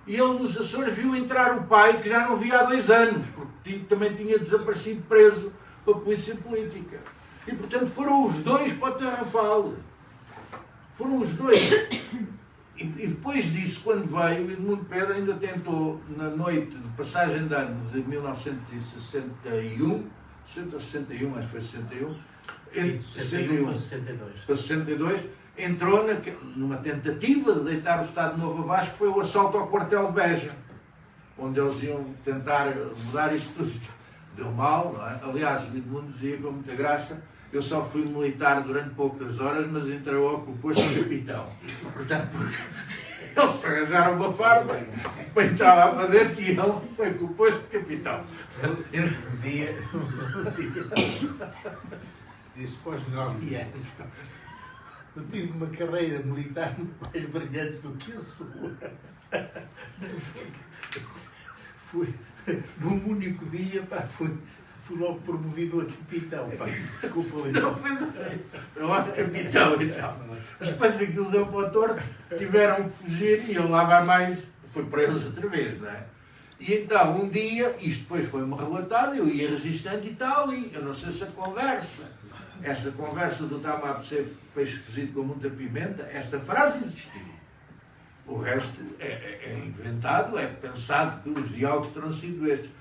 E ele nos Açores viu entrar o pai, que já não via há 2 anos, porque também tinha desaparecido preso para a polícia política. E portanto foram os dois para o Tarrafal. Foram os dois. E depois disso, quando veio, o Edmundo Pedro ainda tentou, na noite de passagem de ano de 1961, 61, acho que foi 61, Sim, 61 para 62. para 62, entrou numa tentativa de deitar o Estado Novo abaixo, que foi o assalto ao quartel de Beja, onde eles iam tentar mudar isto tudo. Deu mal, não é? Aliás, o Edmundo dizia com muita graça: eu só fui militar durante poucas horas, mas entrei logo com o posto de capitão. Portanto, porque eles arranjaram uma farda para entrar lá para dentro e ele foi com o posto de capitão. Um dia disse para os norvianos: eu tive uma carreira militar mais brilhante do que a sua. Fui, num único dia, pá, fui logo promovido a capitão. Pá. Desculpa, Não fez logo capitão e tal. Depois aquilo deu para o torto, tiveram que fugir e ele lá vai mais, foi preso outra vez, não é? E então, um dia, isto depois foi-me relatado, eu ia registando e tal, e eu não sei se esta conversa do está-me a apetecer peixe cozido com muita pimenta, esta frase existiu. O resto é inventado, é pensado que os diálogos terão sido estes.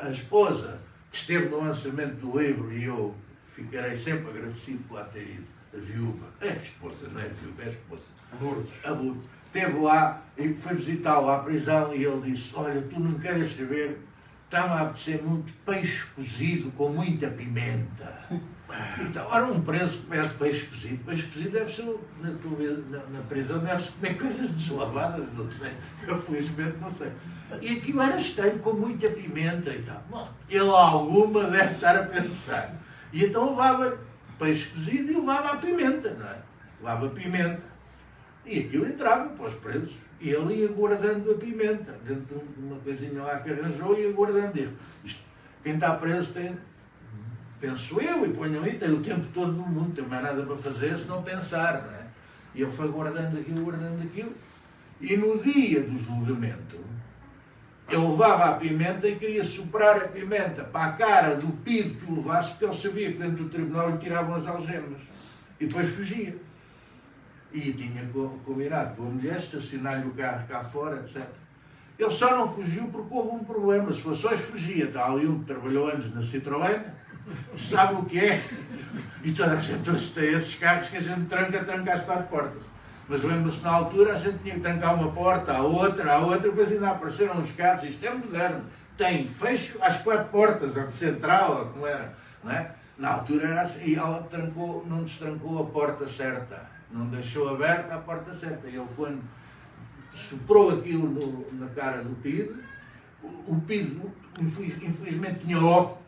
A esposa, que esteve no lançamento do livro, e eu ficarei sempre agradecido por lá ter ido, a viúva, é a esposa, não é a viúva, é a esposa, a Lourdes, esteve lá e foi visitá-lo à prisão e ele disse: olha, tu não queres saber, está-me a apetecer muito peixe cozido com muita pimenta. Então, ora, um preso que pede peixe cozido deve ser, na prisão, deve-se comer coisas deslavadas, não sei, eu felizmente não sei. E aquilo era estranho, com muita pimenta e tal. Bom, ele alguma deve estar a pensar. E então levava peixe cozido e levava a pimenta, não é? Levava pimenta. E aquilo entrava para os presos. E ele ia guardando a pimenta, dentro de uma coisinha lá que arranjou, ia guardando ele. Quem está preso tem, penso eu, e ponham aí, tem o tempo todo do mundo, tem mais nada para fazer se não pensar, não é? E ele foi guardando aquilo, e no dia do julgamento, ele levava a pimenta e queria soprar a pimenta para a cara do PIDE que o levasse, porque ele sabia que dentro do tribunal lhe tiravam as algemas, e depois fugia. E tinha combinado com a mulher estacionar-lhe o carro cá fora, etc. Ele só não fugiu porque houve um problema. Se fosse hoje, fugia. Está ali um que trabalhou anos na Citroën, sabe o que é? E toda a gente hoje tem esses carros que a gente tranca as 4 portas. Mas lembro-se, na altura, a gente tinha que trancar uma porta, a outra, depois ainda apareceram uns carros. Isto é moderno. Tem fecho às 4 portas, a central, como era, não é? Na altura era assim. E ela não destrancou a porta certa. Não deixou aberta a porta certa. Ele, quando soprou aquilo na cara do PIDE, o PIDE, infelizmente, tinha óculos.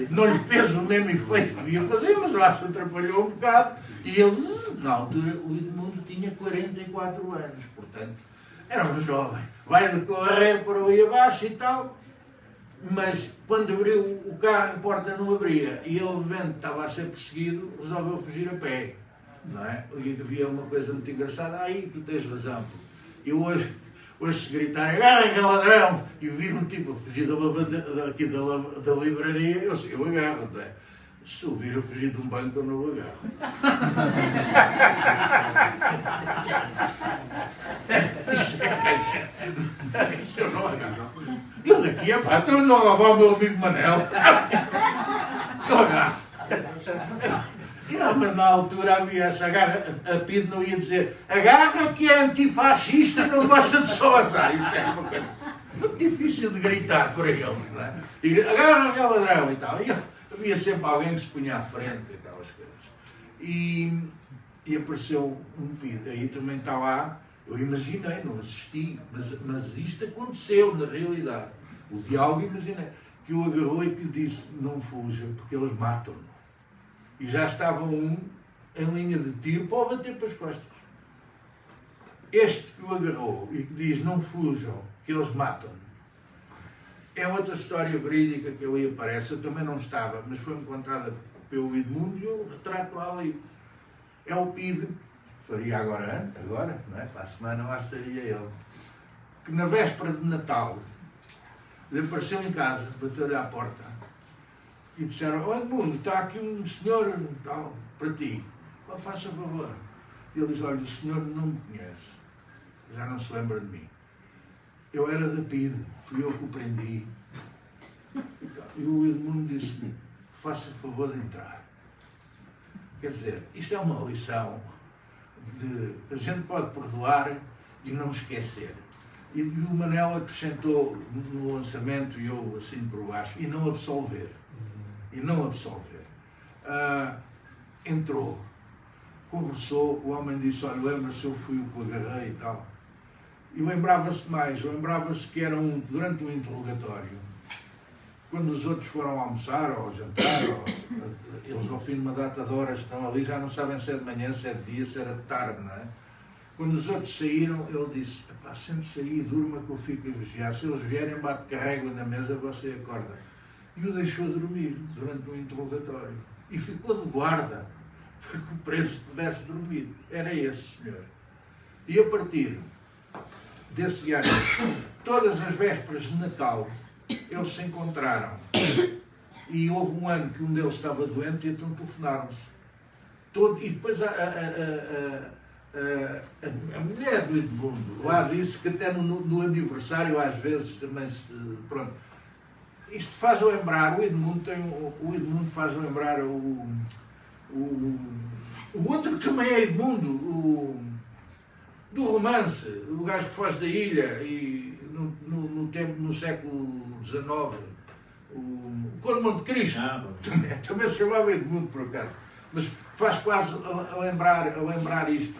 Não lhe fez o mesmo efeito que devia fazer, mas lá se atrapalhou um bocado. E ele, na altura, o Edmundo tinha 44 anos, portanto, era um jovem. Vai de correr por ali abaixo e tal, mas quando abriu o carro, a porta não abria. E ele, vendo que estava a ser perseguido, resolveu fugir a pé. Não é? E havia uma coisa muito engraçada: aí tu tens razão. E hoje se gritarem agarra ladrão, e vir um tipo a fugir aqui da livraria, eu agarro, não é? Se eu vir a fugir de um banco, eu não o agarro. Isso eu não agarro. Eu daqui, pá, estou a não lavar o meu amigo Manel. Eu agarro. E não, mas na altura havia essa agarra, a PIDE não ia dizer agarra que é antifascista e não gosta de Salazar. Isso é uma coisa muito difícil de gritar por eles, não é? E agarra que é ladrão e tal. E havia sempre alguém que se punha à frente, aquelas coisas. E apareceu um PIDE, aí também está lá, eu imaginei, não assisti, mas isto aconteceu na realidade. O diálogo, imaginei, que o agarrou e que lhe disse: não fuja, porque eles matam-no. E já estava um em linha de tiro para o bater para as costas. Este que o agarrou e que diz: não fujam, que eles matam-no, é outra história verídica que ali aparece. Eu também não estava, mas foi-me contada pelo Edmundo e eu retrato lá ali. É o PIDE, faria agora, não é? Para a semana lá estaria ele, que na véspera de Natal ele apareceu em casa, bateu-lhe à porta e disseram: "Ó Edmundo, está aqui um senhor tal, para ti, faça favor." E ele diz: "Olha, o senhor não me conhece, já não se lembra de mim. Eu era da PIDE, fui eu que o prendi." E o Edmundo disse-me: "Faça favor de entrar." Quer dizer, isto é uma lição de a gente pode perdoar e não esquecer. E o Manel acrescentou no lançamento, e eu assim por baixo, e não absolver. E não absolver. Entrou, conversou, o homem disse: "Olha, lembra-se, eu fui o que o agarrei e tal." E lembrava-se mais, lembrava-se que era durante um interrogatório, quando os outros foram almoçar ou jantar, eles ao fim de uma data de horas estão ali, já não sabem se é de manhã, se é de dia, se era de tarde, não é? Quando os outros saíram, ele disse: "Epá, sente-se aí, durma que eu fico a vigiar. Se eles vierem, bate carrego na mesa, você acorda." E o deixou dormir durante o interrogatório. E ficou de guarda, para que o preso pudesse dormir. Era esse senhor. E a partir desse ano, todas as vésperas de Natal, eles se encontraram. E houve um ano que um deles estava doente e então telefonaram-se. E depois a mulher do Edmundo lá disse que até no aniversário às vezes também se... Pronto. Isto faz lembrar, o Edmundo faz lembrar o outro que também é Edmundo, do romance, o gajo que foge da ilha e no século XIX, o Conde de Monte Cristo, também se chamava Edmundo por acaso, mas faz quase a lembrar isto,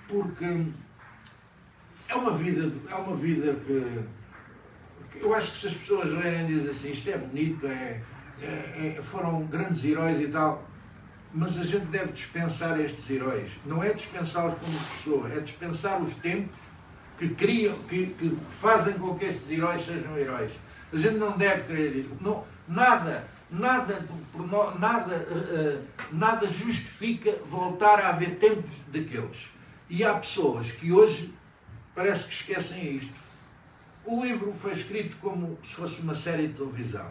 porque é uma vida que eu acho que se as pessoas lerem e dizem assim: "Isto é bonito, foram grandes heróis e tal", mas a gente deve dispensar estes heróis. Não é dispensá-los como pessoa, é dispensar os tempos que criam, que fazem com que estes heróis sejam heróis. A gente não deve querer isso. Não, nada justifica voltar a haver tempos daqueles. E há pessoas que hoje parece que esquecem isto. O livro foi escrito como se fosse uma série de televisão.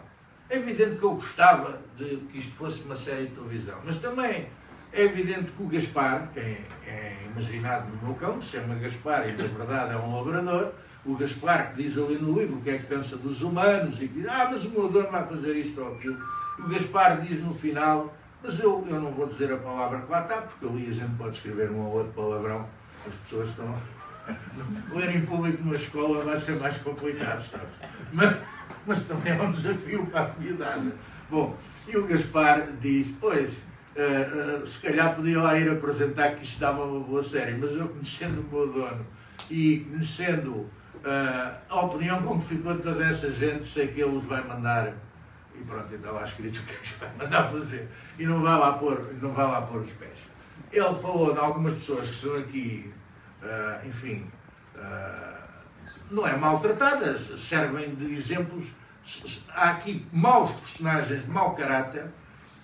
É evidente que eu gostava de que isto fosse uma série de televisão, mas também é evidente que o Gaspar, que é imaginado no meu cão, que se chama Gaspar e na verdade é um labrador, o Gaspar que diz ali no livro o que é que pensa dos humanos e que diz: "Mas o meu dono vai fazer isto ou aquilo." E o Gaspar diz no final: "Mas eu não vou dizer a palavra que lá está, porque ali a gente pode escrever um ou outro palavrão, as pessoas estão... Ler em público numa escola vai ser mais complicado, sabe? Mas também é um desafio para a comunidade." Bom, e o Gaspar diz: "Pois, se calhar podia lá ir apresentar que isto dava uma boa série, mas eu, conhecendo o meu dono e conhecendo a opinião com que ficou toda essa gente, sei que ele os vai mandar." E pronto, e está lá escrito o que é que vai mandar fazer. E não vai lá pôr os pés. Ele falou de algumas pessoas que são aqui, enfim, não é maltratadas, servem de exemplos. Há aqui maus personagens de mau caráter.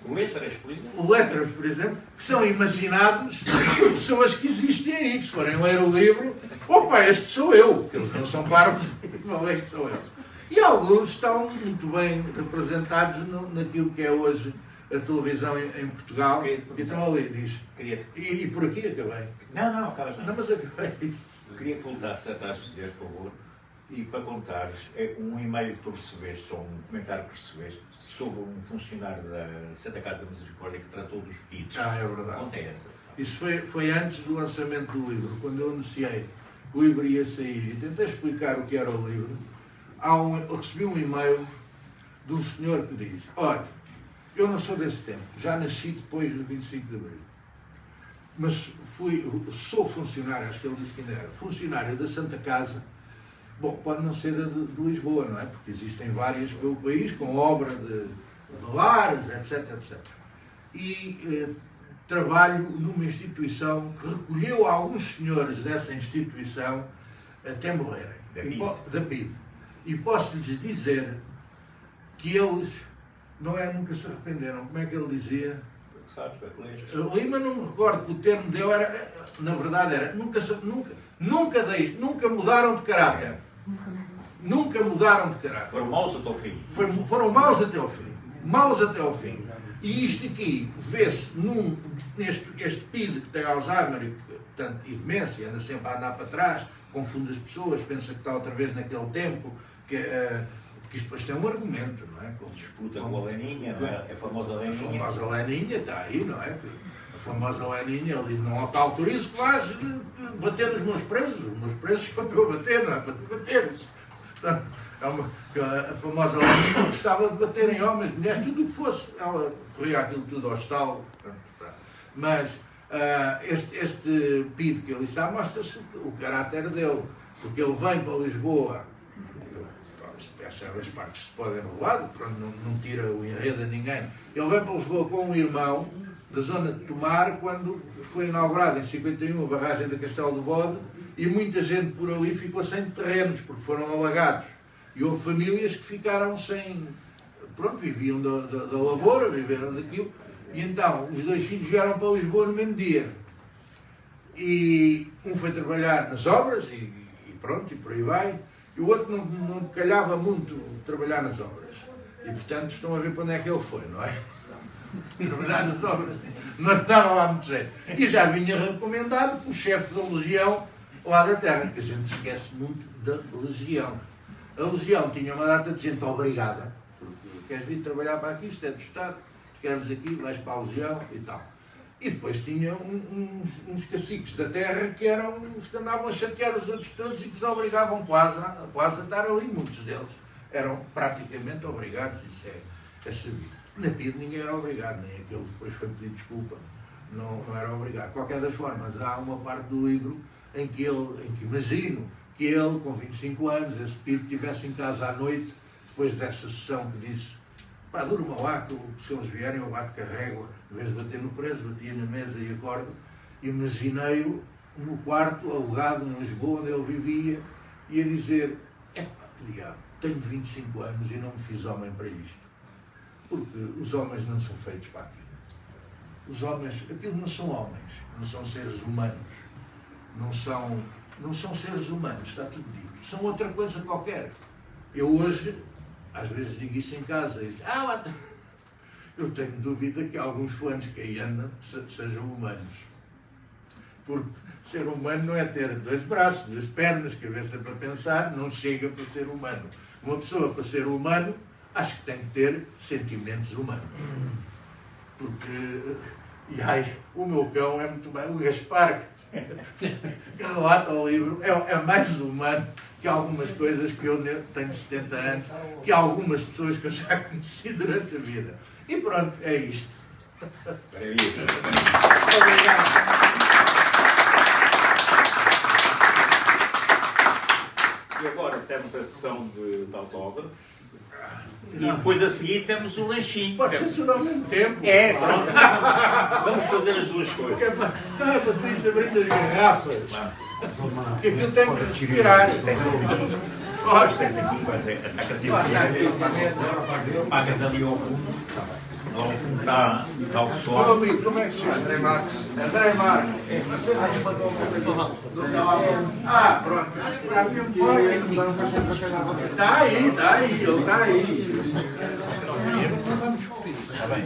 Letras, por exemplo. Letras, por exemplo, que são imaginados por pessoas que existem aí, que se forem ler o livro, opa, este sou eu, porque eles não são parvos, não é que são eles. E alguns estão muito bem representados naquilo que é hoje a televisão em Portugal. Então ali diz. E por aqui acabei. Não, acabas não. Não, mas acabei. Eu queria que voltasse atrás, por favor, e para contares um e-mail que tu recebeste, ou um comentário que recebeste, sobre um funcionário da Santa Casa da Misericórdia que tratou dos PIDs. É verdade. Conta essa. Isso foi antes do lançamento do livro, quando eu anunciei que o livro ia sair e tentei explicar o que era o livro. Eu recebi um e-mail de um senhor que diz: "Olha, eu não sou desse tempo, já nasci depois do 25 de Abril, mas sou funcionário," acho que ele disse que ainda era, funcionário da Santa Casa. Bom, pode não ser de Lisboa, não é? Porque existem várias pelo país, com obra de lares, etc, etc. E trabalho numa instituição que recolheu alguns senhores dessa instituição até morrerem, da PIDE. E posso-lhes dizer que eles Não é, nunca se arrependeram. Como é que ele dizia? Sabes, leste. Lima, não me recordo que o termo deu era, na verdade era, nunca mudaram de caráter. Nunca mudaram de caráter. Foram maus até ao fim. Foram maus até ao fim. Maus até ao fim. E isto aqui vê-se este PID que tem Alzheimer e demência, anda sempre a andar para trás, confunde as pessoas, pensa que está outra vez naquele tempo, que isto depois tem um argumento, não é? Disputa com a Leninha, não é? A famosa Leninha. A famosa Leninha está aí, não é? A famosa Leninha, ele diz, não te autorizo que vais bater nos meus presos. Os meus presos são para eu bater, não é para te bater-los. A famosa Leninha gostava de bater em homens, mulheres, tudo o que fosse. Ela corria aquilo tudo ao estalo. Mas este PID que ele está mostra-se o caráter dele, porque ele vem para Lisboa. Essas partes se podem revelar, não tira o enredo a ninguém. Ele vem para Lisboa com um irmão da zona de Tomar, quando foi inaugurada em 51 a barragem da Castelo do Bode, e muita gente por ali ficou sem terrenos, porque foram alagados. E houve famílias que ficaram sem... Pronto, viviam da lavoura, viveram daquilo. E então, os dois filhos vieram para Lisboa no mesmo dia. E um foi trabalhar nas obras, e pronto, e por aí vai. E o outro não calhava muito trabalhar nas obras. E, portanto, estão a ver para onde é que ele foi, não é? Trabalhar nas obras. Não estava lá muito jeito. E já vinha recomendado pelo chefe da Legião lá da terra, que a gente esquece muito da Legião. A Legião tinha uma data de gente obrigada. Porque queres vir trabalhar para aqui, isto é do Estado, escreves aqui, vais para a Legião e tal. E depois tinha uns caciques da terra que eram os que andavam a chatear os outros todos e que os obrigavam quase a estar ali. Muitos deles eram praticamente obrigados, isso é sabido. Na PID ninguém era obrigado, nem aquele que depois foi pedir desculpa, não era obrigado. De qualquer das formas, há uma parte do livro em que imagino que ele, com 25 anos, esse PID, estivesse em casa à noite, depois dessa sessão que disse: pá, durma lá, que se eles vierem eu bato com a régua, em vez de bater no preso, batia na mesa e acordo. Imaginei-o no quarto, alugado em Lisboa, onde ele vivia, e a dizer: é pá, que diabo, tenho 25 anos e não me fiz homem para isto. Porque os homens não são feitos para aquilo. Os homens, aquilo não são homens, não são seres humanos, não são seres humanos, está tudo dito. São outra coisa qualquer. Eu hoje, às vezes digo isso em casa, e digo, eu tenho dúvida que alguns fulanos que aí andam sejam humanos. Porque ser humano não é ter 2 braços, 2 pernas, cabeça para pensar, não chega para ser humano. Uma pessoa, para ser humano, acho que tem que ter sentimentos humanos. Porque, o meu cão é muito bem, o Gaspar, que relata o livro, é mais humano que algumas coisas que eu tenho 70 anos, que algumas pessoas que eu já conheci durante a vida. E pronto, é isto. É isso. Obrigado. E agora temos a sessão de autógrafos. E depois a seguir temos o lanchinho. Pode ser tudo ao mesmo tempo. É, pronto. Vamos fazer as duas coisas. Não é para tu ir abrindo as garrafas. Porque aquilo tem que respirar. Tens aqui, atacas pagas ali ao fundo. Ao fundo está o pessoal. Meu amigo, como é que se chama? André Marques. André Marques. Pronto. Está aí, ele está aí. Está bem.